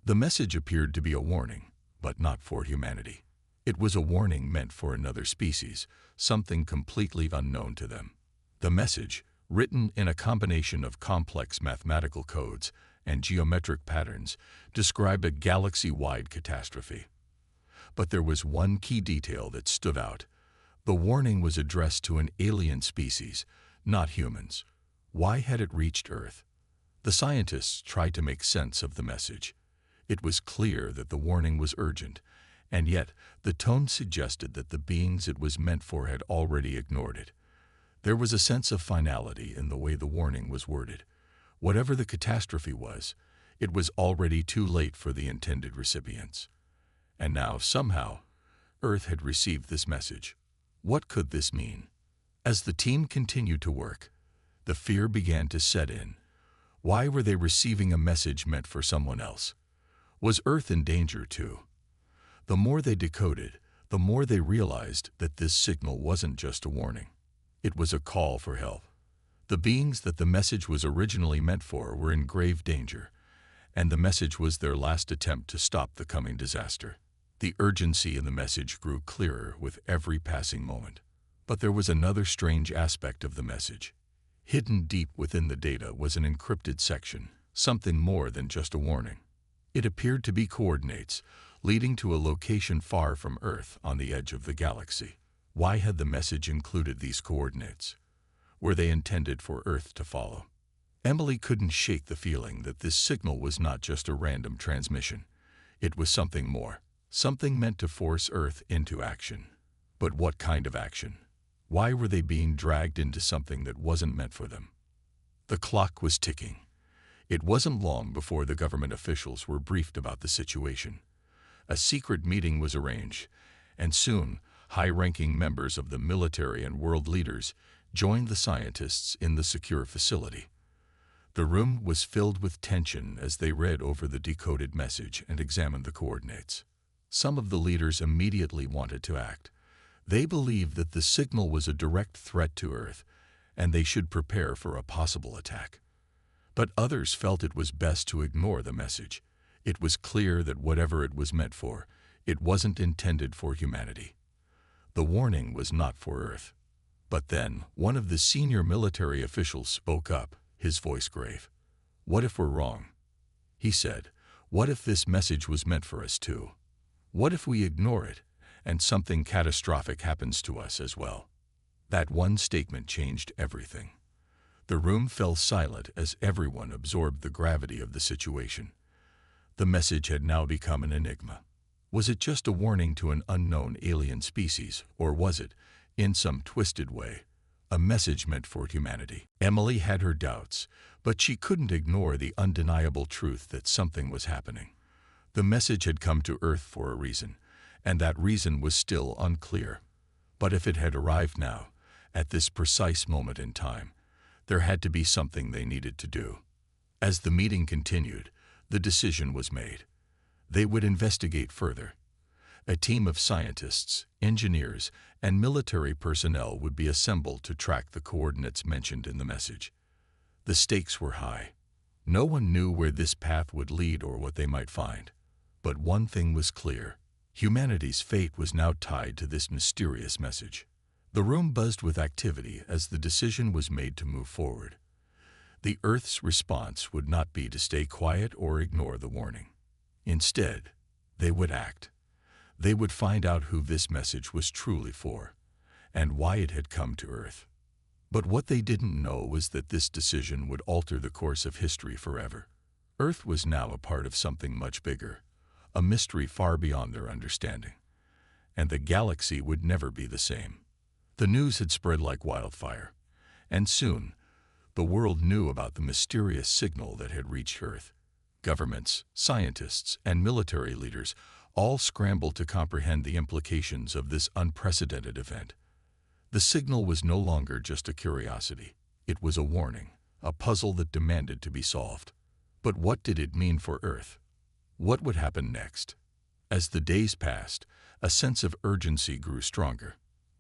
The message appeared to be a warning, but not for humanity. It was a warning meant for another species, something completely unknown to them. The message, written in a combination of complex mathematical codes and geometric patterns described a galaxy-wide catastrophe. But there was one key detail that stood out. The warning was addressed to an alien species, not humans. Why had it reached Earth? The scientists tried to make sense of the message. It was clear that the warning was urgent, and yet the tone suggested that the beings it was meant for had already ignored it. There was a sense of finality in the way the warning was worded. Whatever the catastrophe was, it was already too late for the intended recipients. And now, somehow, Earth had received this message. What could this mean? As the team continued to work, the fear began to set in. Why were they receiving a message meant for someone else? Was Earth in danger too? The more they decoded, the more they realized that this signal wasn't just a warning. It was a call for help. The beings that the message was originally meant for were in grave danger, and the message was their last attempt to stop the coming disaster. The urgency in the message grew clearer with every passing moment. But there was another strange aspect of the message. Hidden deep within the data was an encrypted section, something more than just a warning. It appeared to be coordinates, leading to a location far from Earth on the edge of the galaxy. Why had the message included these coordinates? Were they intended for Earth to follow? Emily couldn't shake the feeling that this signal was not just a random transmission. It was something more, something meant to force Earth into action. But what kind of action? Why were they being dragged into something that wasn't meant for them? The clock was ticking. It wasn't long before the government officials were briefed about the situation. A secret meeting was arranged, and soon, high-ranking members of the military and world leaders joined the scientists in the secure facility. The room was filled with tension as they read over the decoded message and examined the coordinates. Some of the leaders immediately wanted to act. They believed that the signal was a direct threat to Earth, and they should prepare for a possible attack. But others felt it was best to ignore the message. It was clear that whatever it was meant for, it wasn't intended for humanity. The warning was not for Earth. But then, one of the senior military officials spoke up, his voice grave. "What if we're wrong?" He said, "What if this message was meant for us too? What if we ignore it, and something catastrophic happens to us as well?" That one statement changed everything. The room fell silent as everyone absorbed the gravity of the situation. The message had now become an enigma. Was it just a warning to an unknown alien species, or was it, in some twisted way, a message meant for humanity? Emily had her doubts, but she couldn't ignore the undeniable truth that something was happening. The message had come to Earth for a reason, and that reason was still unclear. But if it had arrived now, at this precise moment in time, there had to be something they needed to do. As the meeting continued, the decision was made. They would investigate further. A team of scientists, engineers, and military personnel would be assembled to track the coordinates mentioned in the message. The stakes were high. No one knew where this path would lead or what they might find. But one thing was clear. Humanity's fate was now tied to this mysterious message. The room buzzed with activity as the decision was made to move forward. The Earth's response would not be to stay quiet or ignore the warning. Instead, they would act. They would find out who this message was truly for, and why it had come to Earth. But what they didn't know was that this decision would alter the course of history forever. Earth was now a part of something much bigger, a mystery far beyond their understanding. And the galaxy would never be the same. The news had spread like wildfire, and soon, the world knew about the mysterious signal that had reached Earth. Governments, scientists, and military leaders all scrambled to comprehend the implications of this unprecedented event. The signal was no longer just a curiosity. It was a warning, a puzzle that demanded to be solved. But what did it mean for Earth? What would happen next? As the days passed, a sense of urgency grew stronger.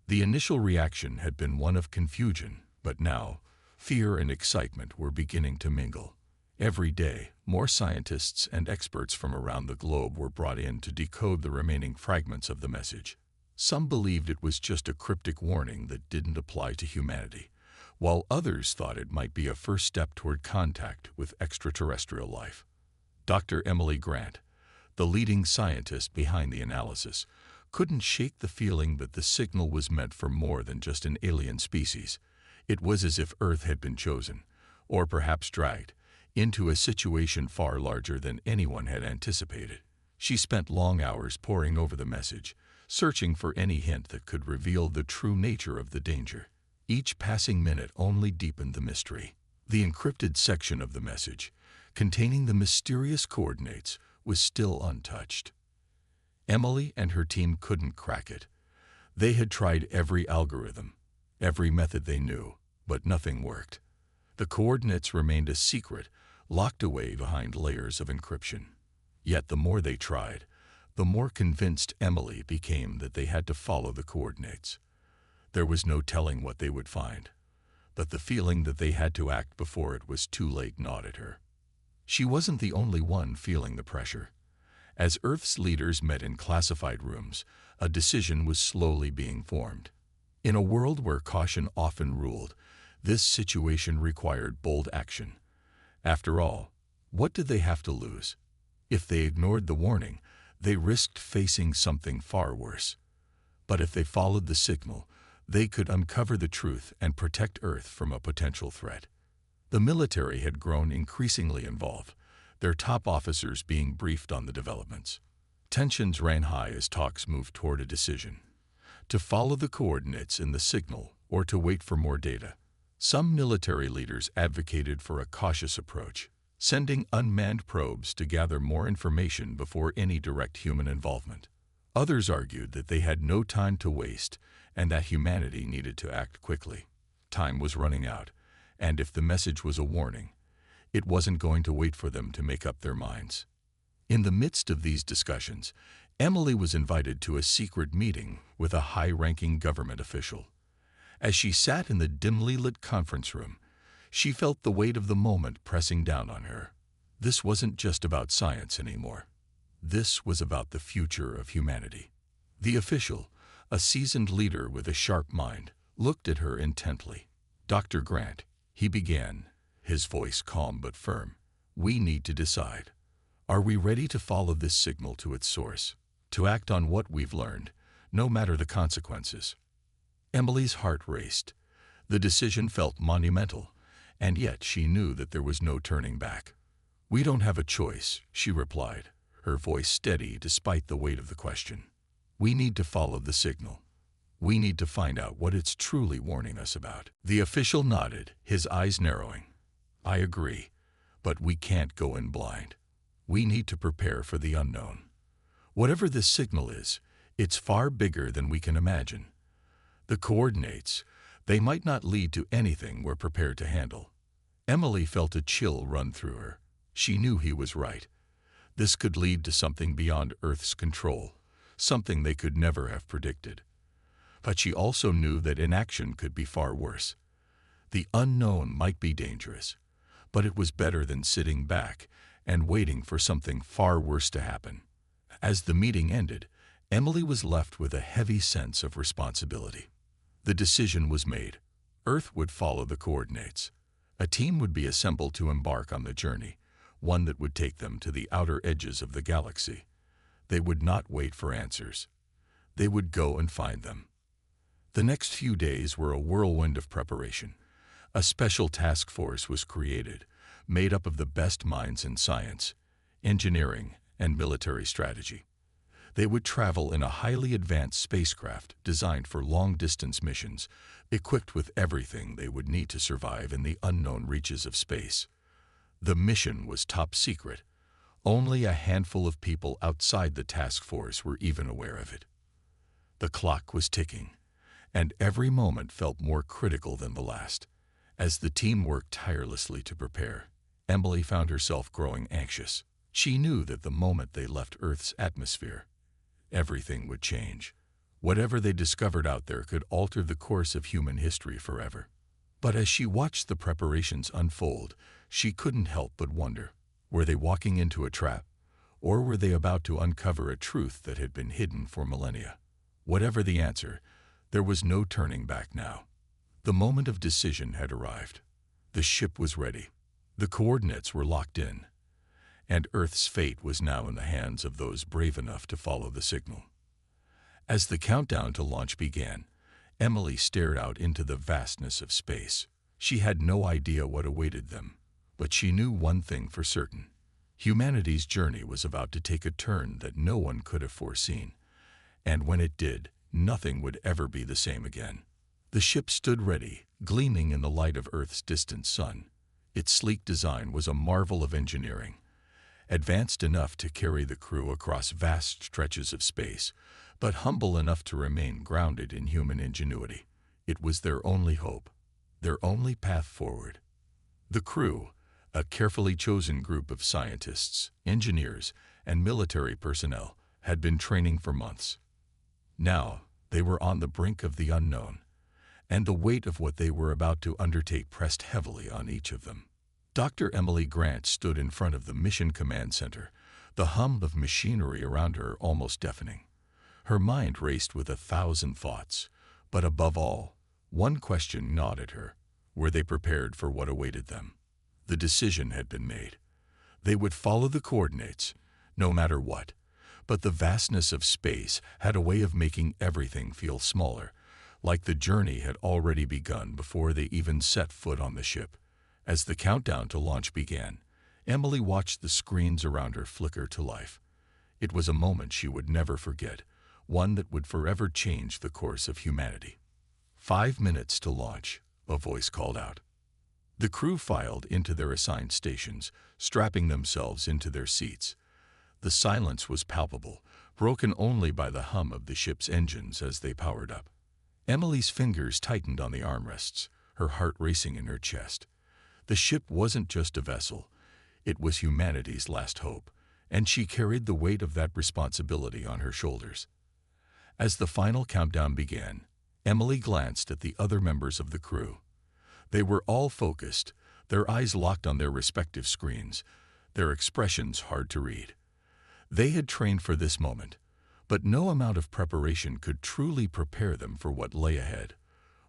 The initial reaction had been one of confusion, but now, fear and excitement were beginning to mingle. Every day, more scientists and experts from around the globe were brought in to decode the remaining fragments of the message. Some believed it was just a cryptic warning that didn't apply to humanity, while others thought it might be a first step toward contact with extraterrestrial life. Dr. Emily Grant, the leading scientist behind the analysis, couldn't shake the feeling that the signal was meant for more than just an alien species. It was as if Earth had been chosen, or perhaps dragged, into a situation far larger than anyone had anticipated. She spent long hours poring over the message, searching for any hint that could reveal the true nature of the danger. Each passing minute only deepened the mystery. The encrypted section of the message, containing the mysterious coordinates, was still untouched. Emily and her team couldn't crack it. They had tried every algorithm, every method they knew, but nothing worked. The coordinates remained a secret, locked away behind layers of encryption. Yet the more they tried, the more convinced Emily became that they had to follow the coordinates. There was no telling what they would find, but the feeling that they had to act before it was too late gnawed at her. She wasn't the only one feeling the pressure. As Earth's leaders met in classified rooms, a decision was slowly being formed. In a world where caution often ruled, this situation required bold action. After all, what did they have to lose? If they ignored the warning, they risked facing something far worse. But if they followed the signal, they could uncover the truth and protect Earth from a potential threat. The military had grown increasingly involved, their top officers being briefed on the developments. Tensions ran high as talks moved toward a decision: to follow the coordinates in the signal or to wait for more data. Some military leaders advocated for a cautious approach, sending unmanned probes to gather more information before any direct human involvement. Others argued that they had no time to waste and that humanity needed to act quickly. Time was running out, and if the message was a warning, it wasn't going to wait for them to make up their minds. In the midst of these discussions, Emily was invited to a secret meeting with a high-ranking government official. As she sat in the dimly lit conference room, she felt the weight of the moment pressing down on her. This wasn't just about science anymore. This was about the future of humanity. The official, a seasoned leader with a sharp mind, looked at her intently. "Dr. Grant," he began, his voice calm but firm, "we need to decide. Are we ready to follow this signal to its source, to act on what we've learned, no matter the consequences?" Emily's heart raced. The decision felt monumental, and yet she knew that there was no turning back. "We don't have a choice," she replied, her voice steady despite the weight of the question. "We need to follow the signal. We need to find out what it's truly warning us about." The official nodded, his eyes narrowing. "I agree, but we can't go in blind. We need to prepare for the unknown. Whatever this signal is, it's far bigger than we can imagine. The coordinates, they might not lead to anything we're prepared to handle." Emily felt a chill run through her. She knew he was right. This could lead to something beyond Earth's control, something they could never have predicted. But she also knew that inaction could be far worse. The unknown might be dangerous, but it was better than sitting back and waiting for something far worse to happen. As the meeting ended, Emily was left with a heavy sense of responsibility. The decision was made. Earth would follow the coordinates. A team would be assembled to embark on the journey, one that would take them to the outer edges of the galaxy. They would not wait for answers. They would go and find them. The next few days were a whirlwind of preparation. A special task force was created, made up of the best minds in science, engineering, and military strategy. They would travel in a highly advanced spacecraft designed for long-distance missions, equipped with everything they would need to survive in the unknown reaches of space. The mission was top secret. Only a handful of people outside the task force were even aware of it. The clock was ticking, and every moment felt more critical than the last. As the team worked tirelessly to prepare, Emily found herself growing anxious. She knew that the moment they left Earth's atmosphere, everything would change. Whatever they discovered out there could alter the course of human history forever. But as she watched the preparations unfold, she couldn't help but wonder, were they walking into a trap, or were they about to uncover a truth that had been hidden for millennia? Whatever the answer, there was no turning back now. The moment of decision had arrived. The ship was ready. The coordinates were locked in, and Earth's fate was now in the hands of those brave enough to follow the signal. As the countdown to launch began, Emily stared out into the vastness of space. She had no idea what awaited them, but she knew one thing for certain. Humanity's journey was about to take a turn that no one could have foreseen, and when it did, nothing would ever be the same again. The ship stood ready, gleaming in the light of Earth's distant sun. Its sleek design was a marvel of engineering, advanced enough to carry the crew across vast stretches of space, but humble enough to remain grounded in human ingenuity. It was their only hope, their only path forward. The crew, a carefully chosen group of scientists, engineers, and military personnel, had been training for months. Now, they were on the brink of the unknown, and the weight of what they were about to undertake pressed heavily on each of them. Dr. Emily Grant stood in front of the Mission Command Center, the hum of machinery around her almost deafening. Her mind raced with 1,000 thoughts, but above all, one question gnawed at her. Were they prepared for what awaited them? The decision had been made. They would follow the coordinates, no matter what, but the vastness of space had a way of making everything feel smaller, like the journey had already begun before they even set foot on the ship. As the countdown to launch began, Emily watched the screens around her flicker to life. It was a moment she would never forget, one that would forever change the course of humanity. 5 minutes to launch, a voice called out. The crew filed into their assigned stations, strapping themselves into their seats. The silence was palpable, broken only by the hum of the ship's engines as they powered up. Emily's fingers tightened on the armrests, her heart racing in her chest. The ship wasn't just a vessel, it was humanity's last hope, and she carried the weight of that responsibility on her shoulders. As the final countdown began, Emily glanced at the other members of the crew. They were all focused, their eyes locked on their respective screens, their expressions hard to read. They had trained for this moment, but no amount of preparation could truly prepare them for what lay ahead.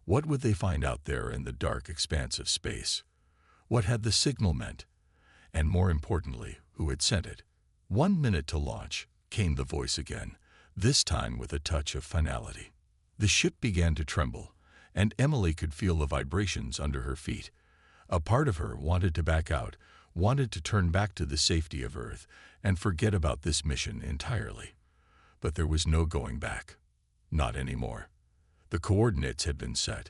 What would they find out there in the dark expanse of space? What had the signal meant? And more importantly, who had sent it? 1 minute to launch, came the voice again, this time with a touch of finality. The ship began to tremble, and Emily could feel the vibrations under her feet. A part of her wanted to back out, wanted to turn back to the safety of Earth and forget about this mission entirely. But there was no going back. Not anymore. The coordinates had been set.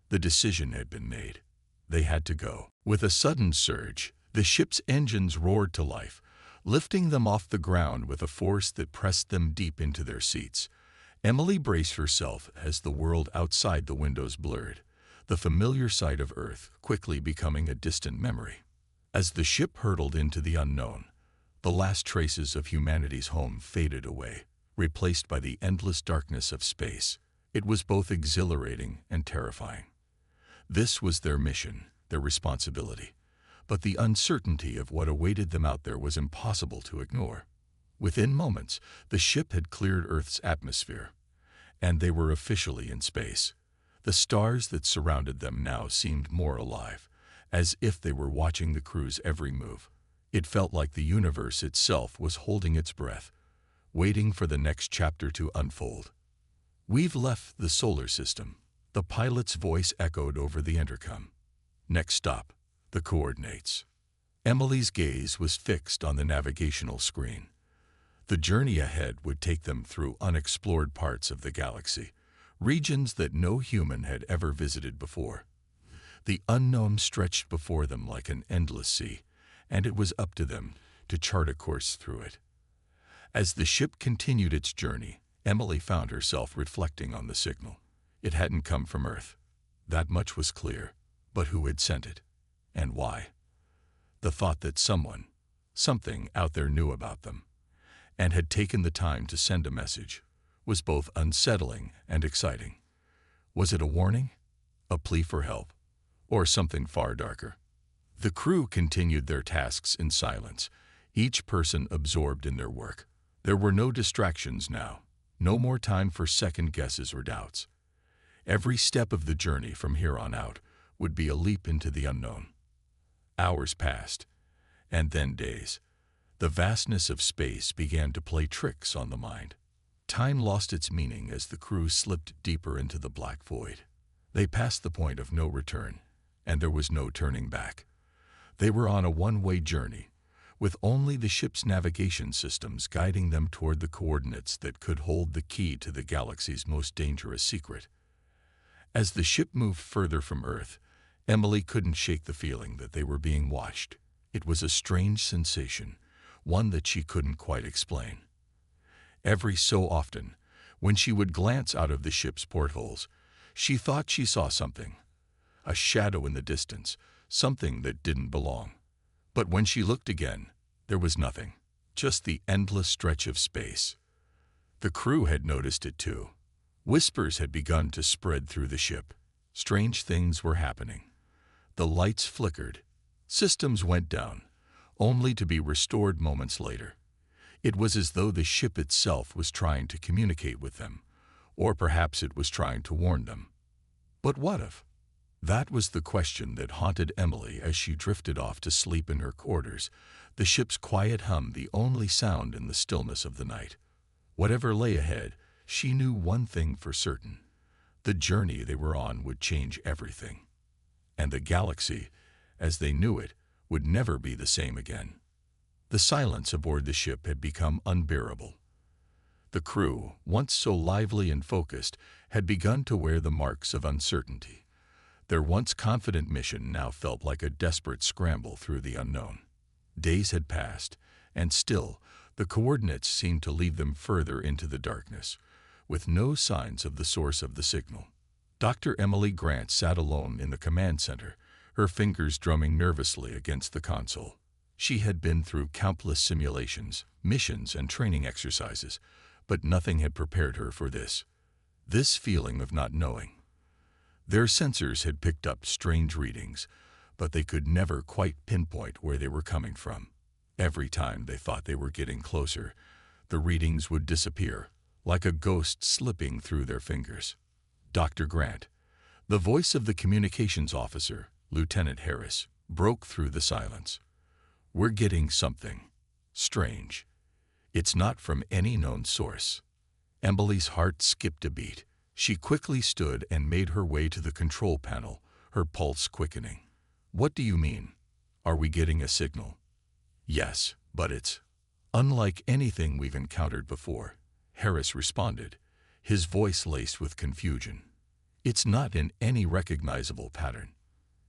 The decision had been made. They had to go. With a sudden surge, the ship's engines roared to life, lifting them off the ground with a force that pressed them deep into their seats. Emily braced herself as the world outside the windows blurred, the familiar sight of Earth quickly becoming a distant memory. As the ship hurtled into the unknown, the last traces of humanity's home faded away, replaced by the endless darkness of space. It was both exhilarating and terrifying. This was their mission, their responsibility, but the uncertainty of what awaited them out there was impossible to ignore. Within moments, the ship had cleared Earth's atmosphere, and they were officially in space. The stars that surrounded them now seemed more alive, as if they were watching the crew's every move. It felt like the universe itself was holding its breath, waiting for the next chapter to unfold. "We've left the solar system," the pilot's voice echoed over the intercom. "Next stop, the coordinates." Emily's gaze was fixed on the navigational screen. The journey ahead would take them through unexplored parts of the galaxy, regions that no human had ever visited before. The unknown stretched before them like an endless sea, and it was up to them to chart a course through it. As the ship continued its journey, Emily found herself reflecting on the signal. It hadn't come from Earth. That much was clear. But who had sent it? And why? The thought that someone, something out there knew about them, and had taken the time to send a message, was both unsettling and exciting. Was it a warning? A plea for help? Or something far darker? The crew continued their tasks in silence, each person absorbed in their work. There were no distractions now, no more time for second guesses or doubts. Every step of the journey from here on out would be a leap into the unknown. Hours passed, and then days. The vastness of space began to play tricks on the mind. Time lost its meaning as the crew slipped deeper into the black void. They passed the point of no return, and there was no turning back. They were on a one-way journey, with only the ship's navigation systems guiding them toward the coordinates that could hold the key to the galaxy's most dangerous secret. As the ship moved further from Earth, Emily couldn't shake the feeling that they were being watched. It was a strange sensation, one that she couldn't quite explain. Every so often, when she would glance out of the ship's portholes, she thought she saw something, a shadow in the distance, something that didn't belong. But when she looked again, there was nothing, just the endless stretch of space. The crew had noticed it too. Whispers had begun to spread through the ship. Strange things were happening. The lights flickered. Systems went down, only to be restored moments later. It was as though the ship itself was trying to communicate with them, or perhaps it was trying to warn them. But what if? That was the question that haunted Emily as she drifted off to sleep in her quarters, the ship's quiet hum the only sound in the stillness of the night. Whatever lay ahead, she knew one thing for certain. The journey they were on would change everything. And the galaxy, as they knew it, would never be the same again. The silence aboard the ship had become unbearable. The crew, once so lively and focused, had begun to wear the marks of uncertainty. Their once confident mission now felt like a desperate scramble through the unknown. Days had passed, and still, the coordinates seemed to lead them further into the darkness, with no signs of the source of the signal. Dr. Emily Grant sat alone in the command center, her fingers drumming nervously against the console. She had been through countless simulations, missions, and training exercises, but nothing had prepared her for this feeling of not knowing. Their sensors had picked up strange readings, but they could never quite pinpoint where they were coming from. Every time they thought they were getting closer, the readings would disappear, like a ghost slipping through their fingers. Dr. Grant, the voice of the communications officer, Lieutenant Harris, broke through the silence. "We're getting something strange. It's not from any known source." Emily's heart skipped a beat. She quickly stood and made her way to the control panel, her pulse quickening. "What do you mean? Are we getting a signal?" "Yes, but it's unlike anything we've encountered before," Harris responded, his voice laced with confusion. "It's not in any recognizable pattern.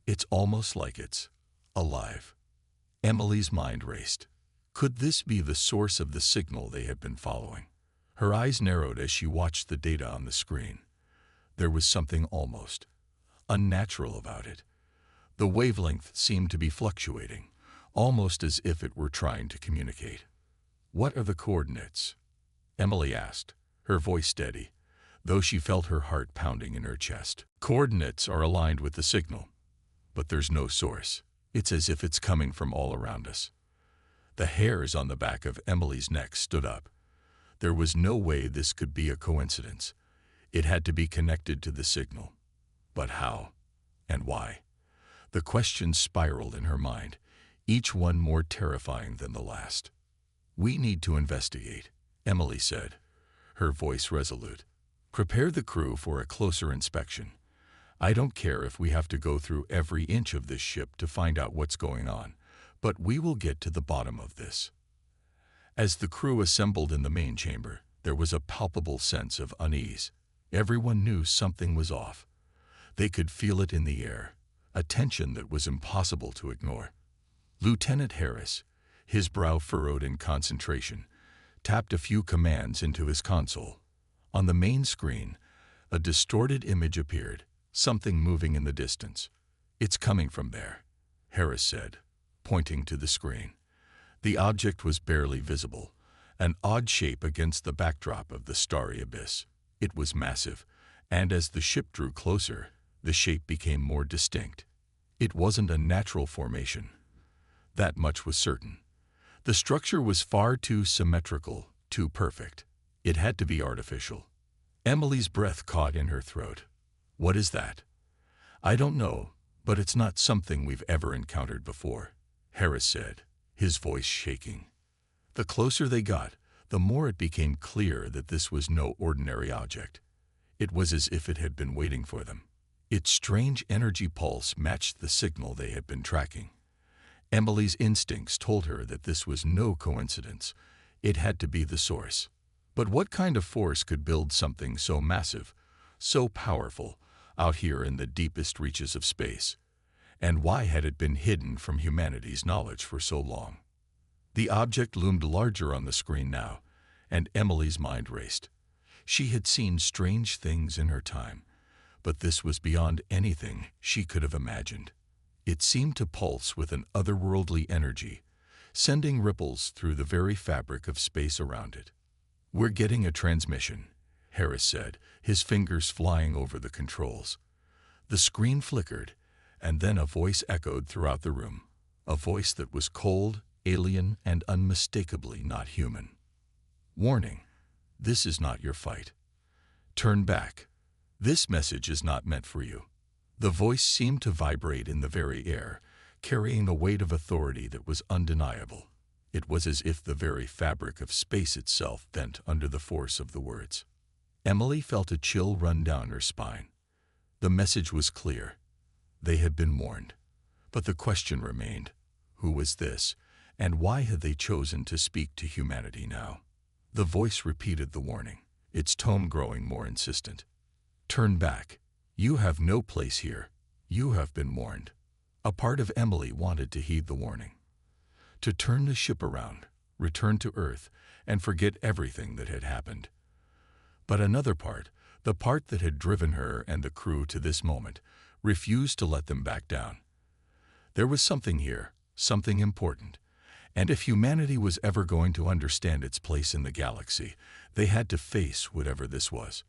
It's almost like it's alive." Emily's mind raced. Could this be the source of the signal they had been following? Her eyes narrowed as she watched the data on the screen. There was something almost unnatural about it. The wavelength seemed to be fluctuating, almost as if it were trying to communicate. "What are the coordinates?" Emily asked, her voice steady, though she felt her heart pounding in her chest. "Coordinates are aligned with the signal, but there's no source. It's as if it's coming from all around us." The hairs on the back of Emily's neck stood up. There was no way this could be a coincidence. It had to be connected to the signal. But how? And why? The questions spiraled in her mind, each one more terrifying than the last. "We need to investigate," Emily said, her voice resolute. "Prepare the crew for a closer inspection. I don't care if we have to go through every inch of this ship to find out what's going on, but we will get to the bottom of this." As the crew assembled in the main chamber, there was a palpable sense of unease. Everyone knew something was off. They could feel it in the air, a tension that was impossible to ignore. Lieutenant Harris, his brow furrowed in concentration, tapped a few commands into his console. On the main screen, a distorted image appeared, something moving in the distance. "It's coming from there," Harris said, pointing to the screen. The object was barely visible, an odd shape against the backdrop of the starry abyss. It was massive, and as the ship drew closer, the shape became more distinct. It wasn't a natural formation. That much was certain. The structure was far too symmetrical, too perfect. It had to be artificial. Emily's breath caught in her throat. What is that? I don't know, but it's not something we've ever encountered before, Harris said, his voice shaking. The closer they got, the more it became clear that this was no ordinary object. It was as if it had been waiting for them. Its strange energy pulse matched the signal they had been tracking. Emily's instincts told her that this was no coincidence. It had to be the source. But what kind of force could build something so massive, so powerful, out here in the deepest reaches of space? And why had it been hidden from humanity's knowledge for so long? The object loomed larger on the screen now, and Emily's mind raced. She had seen strange things in her time, but this was beyond anything she could have imagined. It seemed to pulse with an otherworldly energy, sending ripples through the very fabric of space around it. "We're getting a transmission," Harris said, his fingers flying over the controls. The screen flickered, and then a voice echoed throughout the room, a voice that was cold, alien, and unmistakably not human. "Warning, this is not your fight. Turn back. This message is not meant for you." The voice seemed to vibrate in the very air, carrying a weight of authority that was undeniable. It was as if the very fabric of space itself bent under the force of the words. Emily felt a chill run down her spine. The message was clear. They had been warned. But the question remained, who was this, and why had they chosen to speak to humanity now? The voice repeated the warning, its tone growing more insistent. "Turn back. You have no place here. You have been warned." A part of Emily wanted to heed the warning, to turn the ship around, return to Earth, and forget everything that had happened. But another part, the part that had driven her and the crew to this moment, refused to let them back down. There was something here, something important, and if humanity was ever going to understand its place in the galaxy, they had to face whatever this was.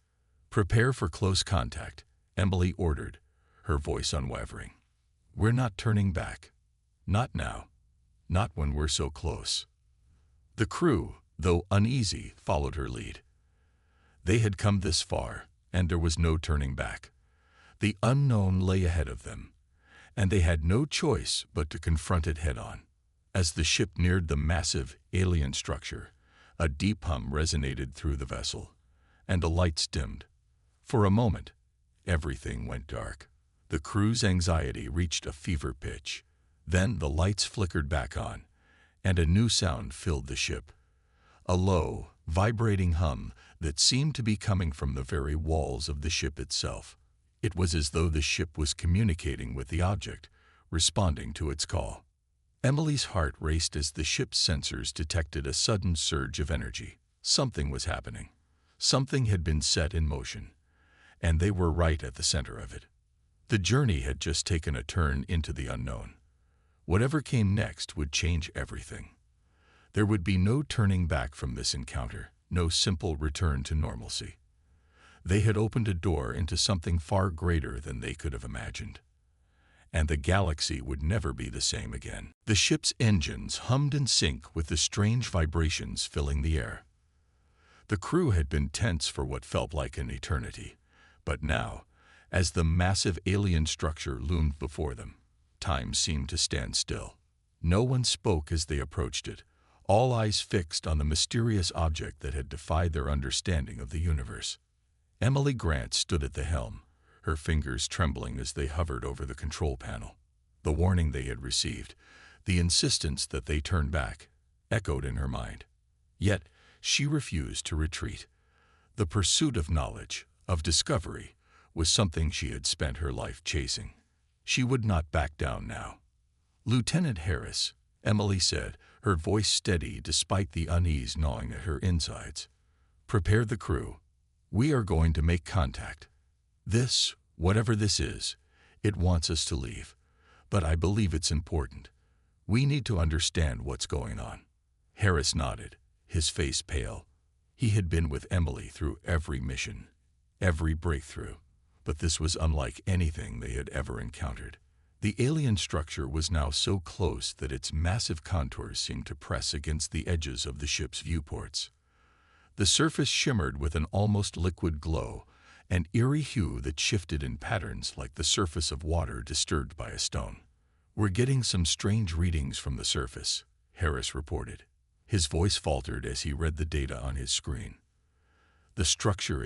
"Prepare for close contact," Emily ordered, her voice unwavering. "We're not turning back. Not now. Not when we're so close." The crew, though uneasy, followed her lead. They had come this far, and there was no turning back. The unknown lay ahead of them, and they had no choice but to confront it head-on. As the ship neared the massive alien structure, a deep hum resonated through the vessel, and the lights dimmed. For a moment, everything went dark. The crew's anxiety reached a fever pitch. Then the lights flickered back on, and a new sound filled the ship. A low, vibrating hum that seemed to be coming from the very walls of the ship itself. It was as though the ship was communicating with the object, responding to its call. Emily's heart raced as the ship's sensors detected a sudden surge of energy. Something was happening. Something had been set in motion, and they were right at the center of it. The journey had just taken a turn into the unknown. Whatever came next would change everything. There would be no turning back from this encounter, no simple return to normalcy. They had opened a door into something far greater than they could have imagined. And the galaxy would never be the same again. The ship's engines hummed in sync with the strange vibrations filling the air. The crew had been tense for what felt like an eternity, but now, as the massive alien structure loomed before them, time seemed to stand still. No one spoke as they approached it, all eyes fixed on the mysterious object that had defied their understanding of the universe. Emily Grant stood at the helm, her fingers trembling as they hovered over the control panel. The warning they had received, the insistence that they turn back, echoed in her mind. Yet she refused to retreat. The pursuit of knowledge, of discovery, was something she had spent her life chasing. She would not back down now. "Lieutenant Harris," Emily said, her voice steady despite the unease gnawing at her insides. "Prepare the crew. We are going to make contact. This, whatever this is, it wants us to leave. But I believe it's important. We need to understand what's going on." Harris nodded, his face pale. He had been with Emily through every mission, every breakthrough, but this was unlike anything they had ever encountered. The alien structure was now so close that its massive contours seemed to press against the edges of the ship's viewports. The surface shimmered with an almost liquid glow, an eerie hue that shifted in patterns like the surface of water disturbed by a stone. "We're getting some strange readings from the surface," Harris reported. His voice faltered as he read the data on his screen. "The structure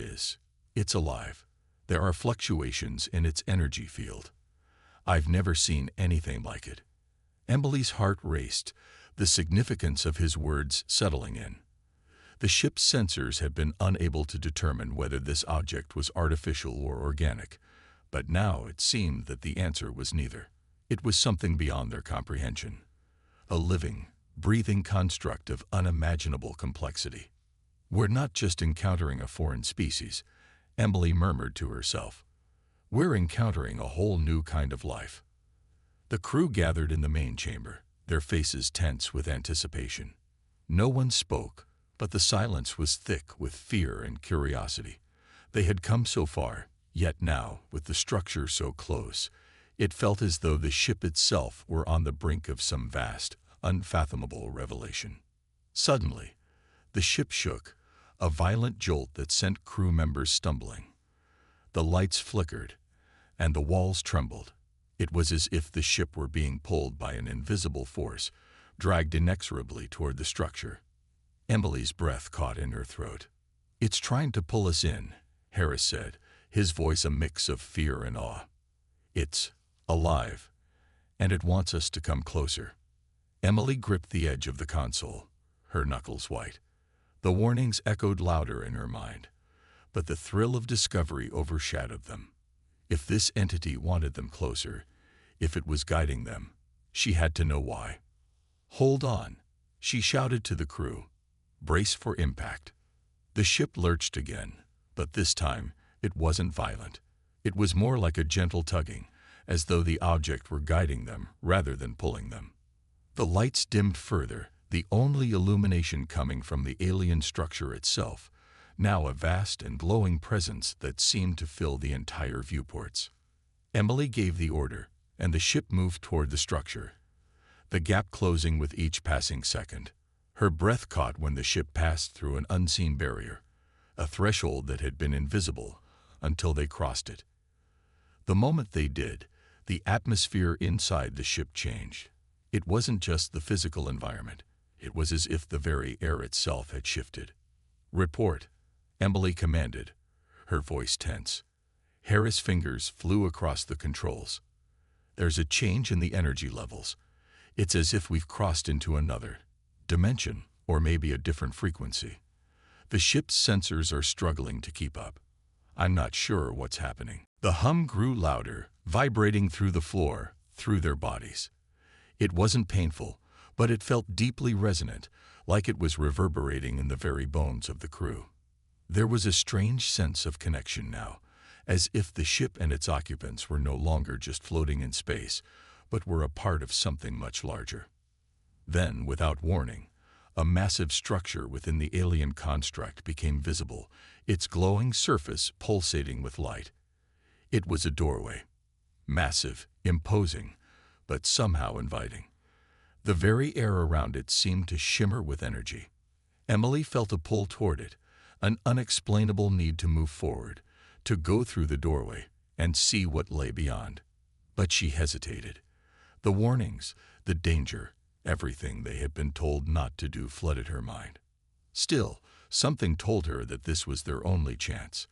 it's alive. There are fluctuations in its energy field. I've never seen anything like it." Emily's heart raced, the significance of his words settling in. The ship's sensors had been unable to determine whether this object was artificial or organic, but now it seemed that the answer was neither. It was something beyond their comprehension. A living, breathing construct of unimaginable complexity. "We're not just encountering a foreign species," Emily murmured to herself. "We're encountering a whole new kind of life." The crew gathered in the main chamber, their faces tense with anticipation. No one spoke, but the silence was thick with fear and curiosity. They had come so far, yet now, with the structure so close, it felt as though the ship itself were on the brink of some vast, unfathomable revelation. Suddenly, the ship shook, a violent jolt that sent crew members stumbling. The lights flickered, and the walls trembled. It was as if the ship were being pulled by an invisible force, dragged inexorably toward the structure. Emily's breath caught in her throat. "It's trying to pull us in," Harris said, his voice a mix of fear and awe. "It's alive, and it wants us to come closer." Emily gripped the edge of the console, her knuckles white. The warnings echoed louder in her mind, but the thrill of discovery overshadowed them. If this entity wanted them closer, if it was guiding them, she had to know why. "Hold on," she shouted to the crew. "Brace for impact." The ship lurched again, but this time it wasn't violent. It was more like a gentle tugging, as though the object were guiding them rather than pulling them. The lights dimmed further, the only illumination coming from the alien structure itself, now a vast and glowing presence that seemed to fill the entire viewports. Emily gave the order, and the ship moved toward the structure, the gap closing with each passing second. Her breath caught when the ship passed through an unseen barrier, a threshold that had been invisible until they crossed it. The moment they did, the atmosphere inside the ship changed. It wasn't just the physical environment. It was as if the very air itself had shifted. "Report," Emily commanded, her voice tense. Harris' fingers flew across the controls. "There's a change in the energy levels. It's as if we've crossed into another dimension, or maybe a different frequency. The ship's sensors are struggling to keep up. I'm not sure what's happening." The hum grew louder, vibrating through the floor, through their bodies. It wasn't painful, but it felt deeply resonant, like it was reverberating in the very bones of the crew. There was a strange sense of connection now, as if the ship and its occupants were no longer just floating in space, but were a part of something much larger. Then, without warning, a massive structure within the alien construct became visible, its glowing surface pulsating with light. It was a doorway. Massive, imposing, but somehow inviting. The very air around it seemed to shimmer with energy. Emily felt a pull toward it, an unexplainable need to move forward, to go through the doorway and see what lay beyond. But she hesitated. The warnings, the danger, everything they had been told not to do flooded her mind. Still, something told her that this was their only chance.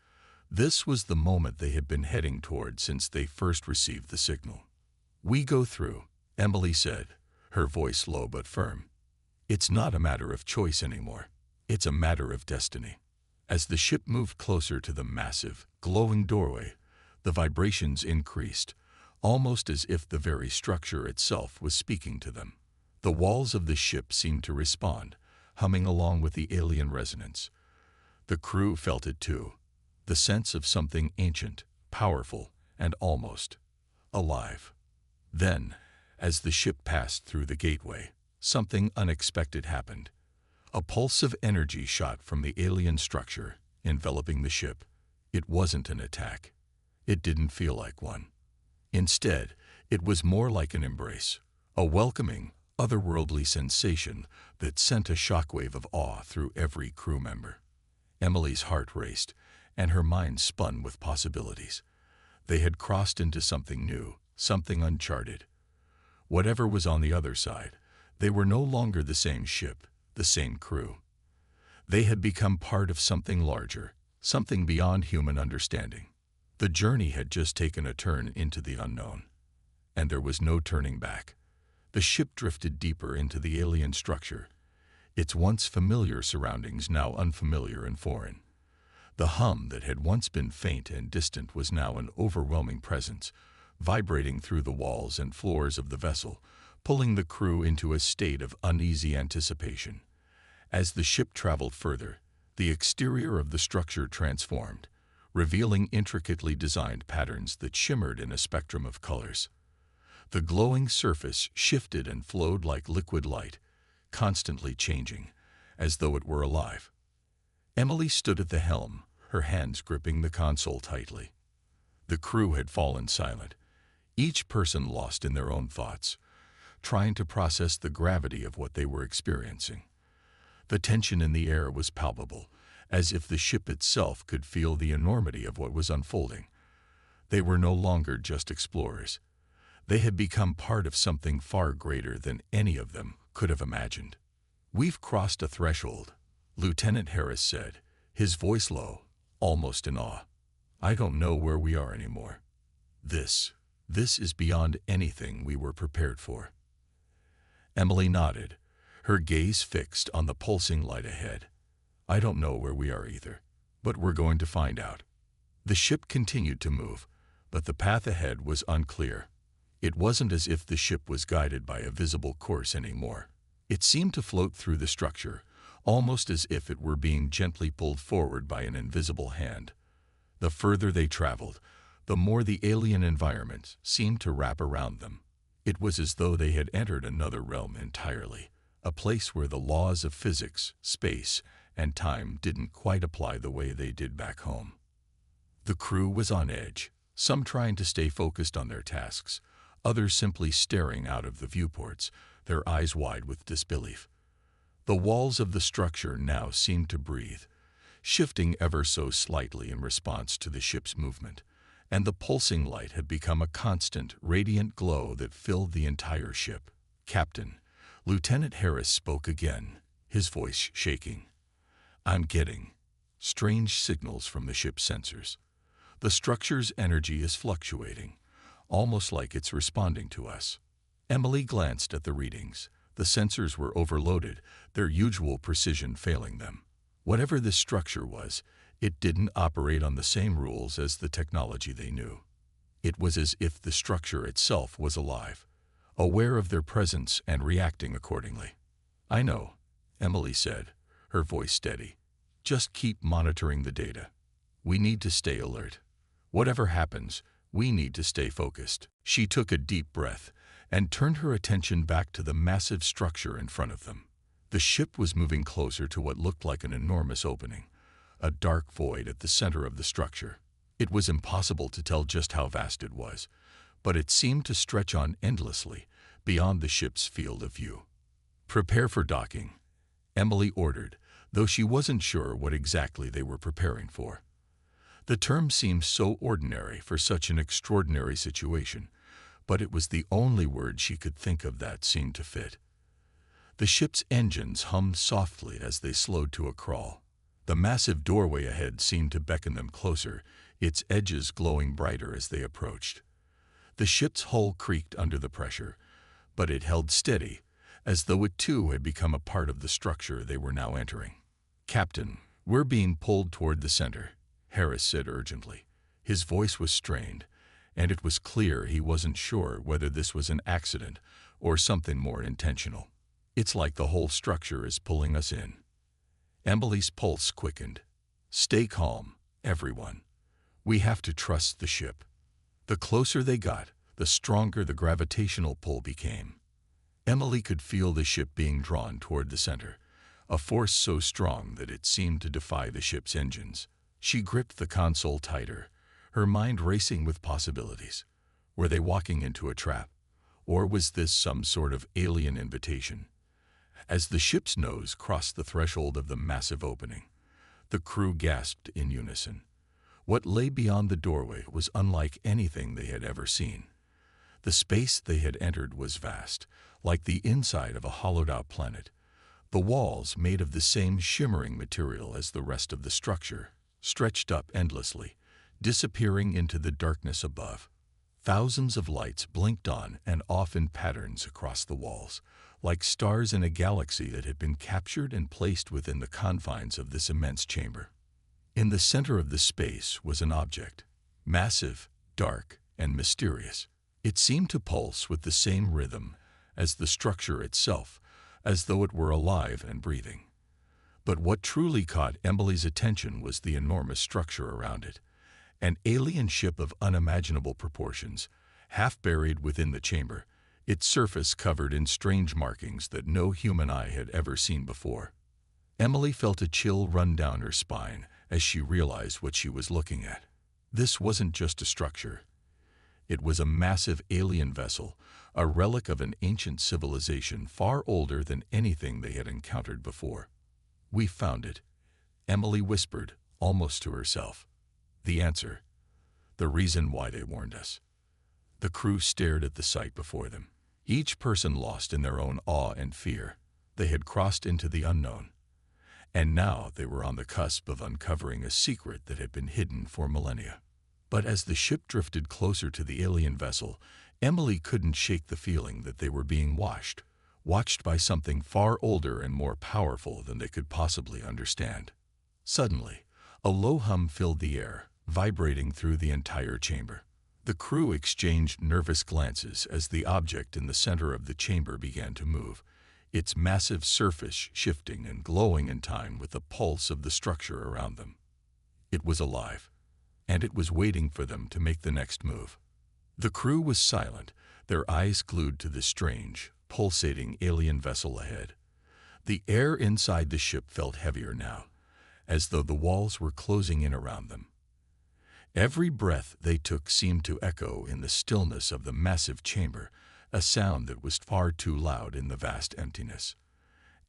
This was the moment they had been heading toward since they first received the signal. "We go through," Emily said, her voice low but firm. "It's not a matter of choice anymore. It's a matter of destiny." As the ship moved closer to the massive, glowing doorway, the vibrations increased, almost as if the very structure itself was speaking to them. The walls of the ship seemed to respond, humming along with the alien resonance. The crew felt it too, the sense of something ancient, powerful, and almost alive. Then, as the ship passed through the gateway, something unexpected happened. A pulse of energy shot from the alien structure, enveloping the ship. It wasn't an attack. It didn't feel like one. Instead, it was more like an embrace, a welcoming, otherworldly sensation that sent a shockwave of awe through every crew member. Emily's heart raced, and her mind spun with possibilities. They had crossed into something new, something uncharted. Whatever was on the other side, they were no longer the same ship, the same crew. They had become part of something larger, something beyond human understanding. The journey had just taken a turn into the unknown, and there was no turning back. The ship drifted deeper into the alien structure, its once familiar surroundings now unfamiliar and foreign. The hum that had once been faint and distant was now an overwhelming presence, vibrating through the walls and floors of the vessel, pulling the crew into a state of uneasy anticipation. As the ship traveled further, the exterior of the structure transformed, revealing intricately designed patterns that shimmered in a spectrum of colors. The glowing surface shifted and flowed like liquid light, constantly changing, as though it were alive. Emily stood at the helm, her hands gripping the console tightly. The crew had fallen silent, each person lost in their own thoughts, trying to process the gravity of what they were experiencing. The tension in the air was palpable, as if the ship itself could feel the enormity of what was unfolding. They were no longer just explorers. They had become part of something far greater than any of them could have imagined. "We've crossed a threshold," Lieutenant Harris said, his voice low, almost in awe. "I don't know where we are anymore. This is beyond anything we were prepared for." Emily nodded, her gaze fixed on the pulsing light ahead. "I don't know where we are either, but we're going to find out." The ship continued to move, but the path ahead was unclear. It wasn't as if the ship was guided by a visible course anymore. It seemed to float through the structure, almost as if it were being gently pulled forward by an invisible hand. The further they traveled, the more the alien environment seemed to wrap around them. It was as though they had entered another realm entirely, a place where the laws of physics, space, and time didn't quite apply the way they did back home. The crew was on edge, some trying to stay focused on their tasks, others simply staring out of the viewports, their eyes wide with disbelief. The walls of the structure now seemed to breathe, shifting ever so slightly in response to the ship's movement, and the pulsing light had become a constant, radiant glow that filled the entire ship. "Captain," Lieutenant Harris spoke again, his voice shaking. "I'm getting strange signals from the ship's sensors. The structure's energy is fluctuating, almost like it's responding to us." Emily glanced at the readings. The sensors were overloaded, their usual precision failing them. Whatever this structure was, it didn't operate on the same rules as the technology they knew. It was as if the structure itself was alive, aware of their presence and reacting accordingly. "I know," Emily said, her voice steady. "Just keep monitoring the data. We need to stay alert. Whatever happens, we need to stay focused." She took a deep breath and turned her attention back to the massive structure in front of them. The ship was moving closer to what looked like an enormous opening, a dark void at the center of the structure. It was impossible to tell just how vast it was, but it seemed to stretch on endlessly, beyond the ship's field of view. "Prepare for docking," Emily ordered, though she wasn't sure what exactly they were preparing for. The term seemed so ordinary for such an extraordinary situation, but it was the only word she could think of that seemed to fit. The ship's engines hummed softly as they slowed to a crawl. The massive doorway ahead seemed to beckon them closer, its edges glowing brighter as they approached. The ship's hull creaked under the pressure, but it held steady, as though it too had become a part of the structure they were now entering. "Captain, we're being pulled toward the center," Harris said urgently. His voice was strained, and it was clear he wasn't sure whether this was an accident or something more intentional. "It's like the whole structure is pulling us in." Emily's pulse quickened. "Stay calm, everyone. We have to trust the ship." The closer they got, the stronger the gravitational pull became. Emily could feel the ship being drawn toward the center, a force so strong that it seemed to defy the ship's engines. She gripped the console tighter, her mind racing with possibilities. Were they walking into a trap? Or was this some sort of alien invitation? As the ship's nose crossed the threshold of the massive opening, the crew gasped in unison. What lay beyond the doorway was unlike anything they had ever seen. The space they had entered was vast, like the inside of a hollowed-out planet. The walls, made of the same shimmering material as the rest of the structure, stretched up endlessly, disappearing into the darkness above. Thousands of lights blinked on and off in patterns across the walls, like stars in a galaxy that had been captured and placed within the confines of this immense chamber. In the center of the space was an object, massive, dark, and mysterious. It seemed to pulse with the same rhythm as the structure itself, as though it were alive and breathing. But what truly caught Emily's attention was the enormous structure around it. An alien ship of unimaginable proportions, half buried within the chamber, its surface covered in strange markings that no human eye had ever seen before. Emily felt a chill run down her spine as she realized what she was looking at. This wasn't just a structure. It was a massive alien vessel, a relic of an ancient civilization far older than anything they had encountered before. "We found it," Emily whispered, almost to herself. The answer. The reason why they warned us. The crew stared at the sight before them, each person lost in their own awe and fear. They had crossed into the unknown, and now they were on the cusp of uncovering a secret that had been hidden for millennia. But as the ship drifted closer to the alien vessel, Emily couldn't shake the feeling that they were being watched by something far older and more powerful than they could possibly understand. Suddenly, a low hum filled the air, vibrating through the entire chamber. The crew exchanged nervous glances as the object in the center of the chamber began to move, its massive surface shifting and glowing in time with the pulse of the structure around them. It was alive, and it was waiting for them to make the next move. The crew was silent, their eyes glued to the strange, pulsating alien vessel ahead. The air inside the ship felt heavier now, as though the walls were closing in around them. Every breath they took seemed to echo in the stillness of the massive chamber, a sound that was far too loud in the vast emptiness.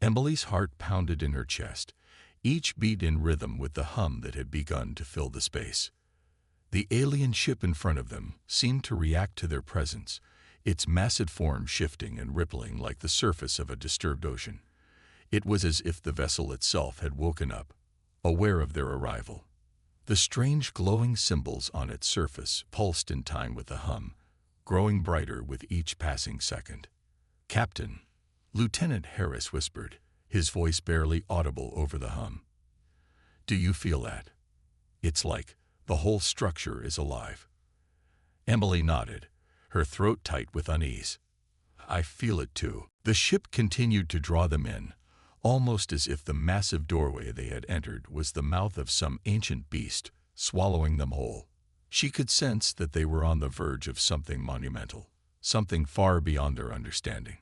Emily's heart pounded in her chest, each beat in rhythm with the hum that had begun to fill the space. The alien ship in front of them seemed to react to their presence, its massive form shifting and rippling like the surface of a disturbed ocean. It was as if the vessel itself had woken up, aware of their arrival. The strange glowing symbols on its surface pulsed in time with the hum, growing brighter with each passing second. "Captain," Lieutenant Harris whispered, his voice barely audible over the hum. "Do you feel that? It's like the whole structure is alive." Emily nodded, her throat tight with unease. "I feel it too." The ship continued to draw them in, almost as if the massive doorway they had entered was the mouth of some ancient beast, swallowing them whole. She could sense that they were on the verge of something monumental, something far beyond their understanding.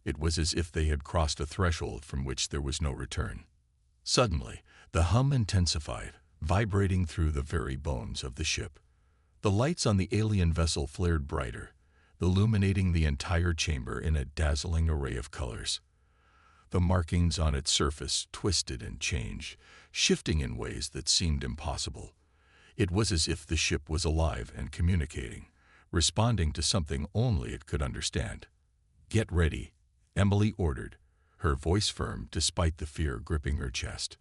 It was as if they had crossed a threshold from which there was no return. Suddenly, the hum intensified, vibrating through the very bones of the ship. The lights on the alien vessel flared brighter, illuminating the entire chamber in a dazzling array of colors. The markings on its surface twisted and changed, shifting in ways that seemed impossible. It was as if the ship was alive and communicating, responding to something only it could understand. "Get ready," Emily ordered, her voice firm despite the fear gripping her chest.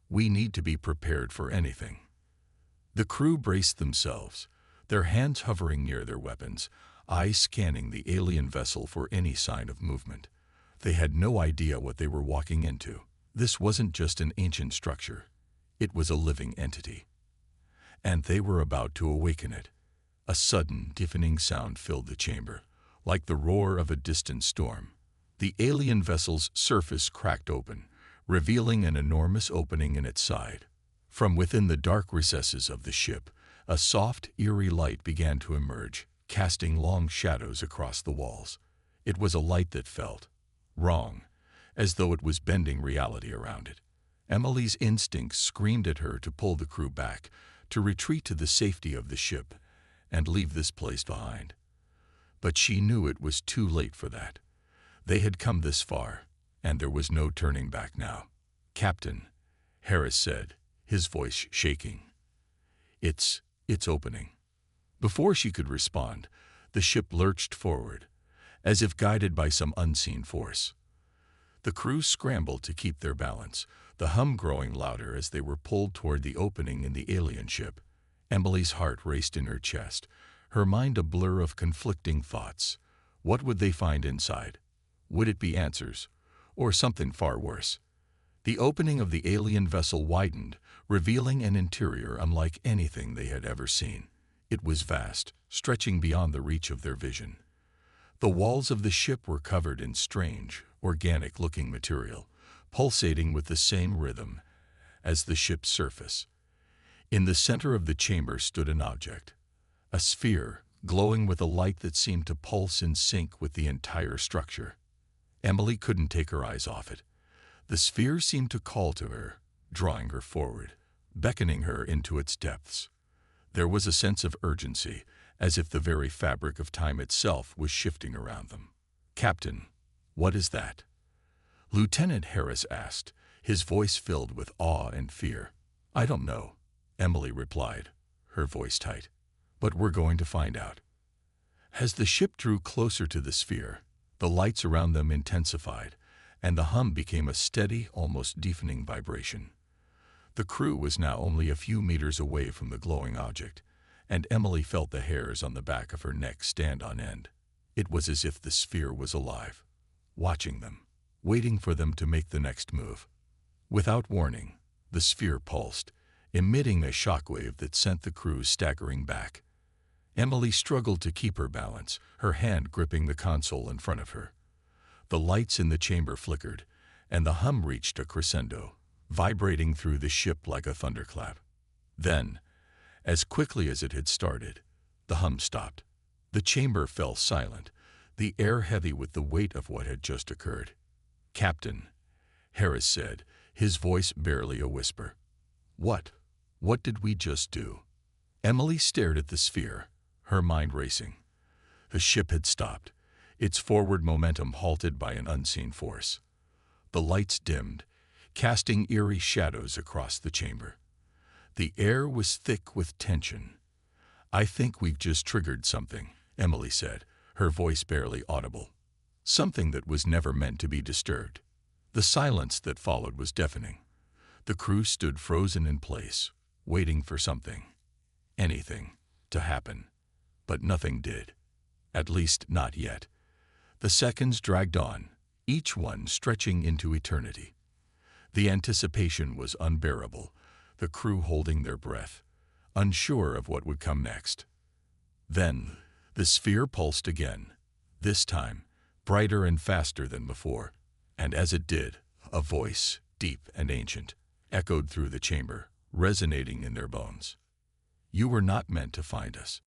"We need to be prepared for anything." The crew braced themselves, their hands hovering near their weapons, eyes scanning the alien vessel for any sign of movement. They had no idea what they were walking into. This wasn't just an ancient structure. It was a living entity. And they were about to awaken it. A sudden, deafening sound filled the chamber, like the roar of a distant storm. The alien vessel's surface cracked open, revealing an enormous opening in its side. From within the dark recesses of the ship, a soft, eerie light began to emerge, casting long shadows across the walls. It was a light that felt wrong, as though it was bending reality around it. Emily's instincts screamed at her to pull the crew back, to retreat to the safety of the ship, and leave this place behind. But she knew it was too late for that. They had come this far, and there was no turning back now. "Captain," Harris said, his voice shaking. It's opening." Before she could respond, the ship lurched forward, as if guided by some unseen force. The crew scrambled to keep their balance, the hum growing louder as they were pulled toward the opening in the alien ship. Emily's heart raced in her chest, her mind a blur of conflicting thoughts. What would they find inside? Would it be answers, or something far worse? The opening of the alien vessel widened, revealing an interior unlike anything they had ever seen. It was vast, stretching beyond the reach of their vision. The walls of the ship were covered in strange, organic-looking material, pulsating with the same rhythm as the ship's surface. In the center of the chamber stood an object, a sphere glowing with a light that seemed to pulse in sync with the entire structure. Emily couldn't take her eyes off it. The sphere seemed to call to her, drawing her forward, beckoning her into its depths. There was a sense of urgency, as if the very fabric of time itself was shifting around them. "Captain, what is that?" Lieutenant Harris asked, his voice filled with awe and fear. "I don't know," Emily replied, her voice tight. "But we're going to find out." As the ship drew closer to the sphere, the lights around them intensified, and the hum became a steady, almost deafening vibration. The crew was now only a few meters away from the glowing object, and Emily felt the hairs on the back of her neck stand on end. It was as if the sphere was alive, watching them, waiting for them to make the next move. Without warning, the sphere pulsed, emitting a shockwave that sent the crew staggering back. Emily struggled to keep her balance, her hand gripping the console in front of her. The lights in the chamber flickered, and the hum reached a crescendo, vibrating through the ship like a thunderclap. Then, as quickly as it had started, the hum stopped. The chamber fell silent, the air heavy with the weight of what had just occurred. "Captain," Harris said, his voice barely a whisper. What did we just do?" Emily stared at the sphere, her mind racing. The ship had stopped, its forward momentum halted by an unseen force. The lights dimmed, casting eerie shadows across the chamber. The air was thick with tension. "I think we've just triggered something," Emily said, her voice barely audible. Something that was never meant to be disturbed. The silence that followed was deafening. The crew stood frozen in place, waiting for something, anything, to happen. But nothing did. At least not yet. The seconds dragged on, each one stretching into eternity. The anticipation was unbearable, the crew holding their breath, unsure of what would come next. Then, the sphere pulsed again, this time, brighter and faster than before, and as it did, a voice, deep and ancient, echoed through the chamber, resonating in their bones. "You were not meant to find us."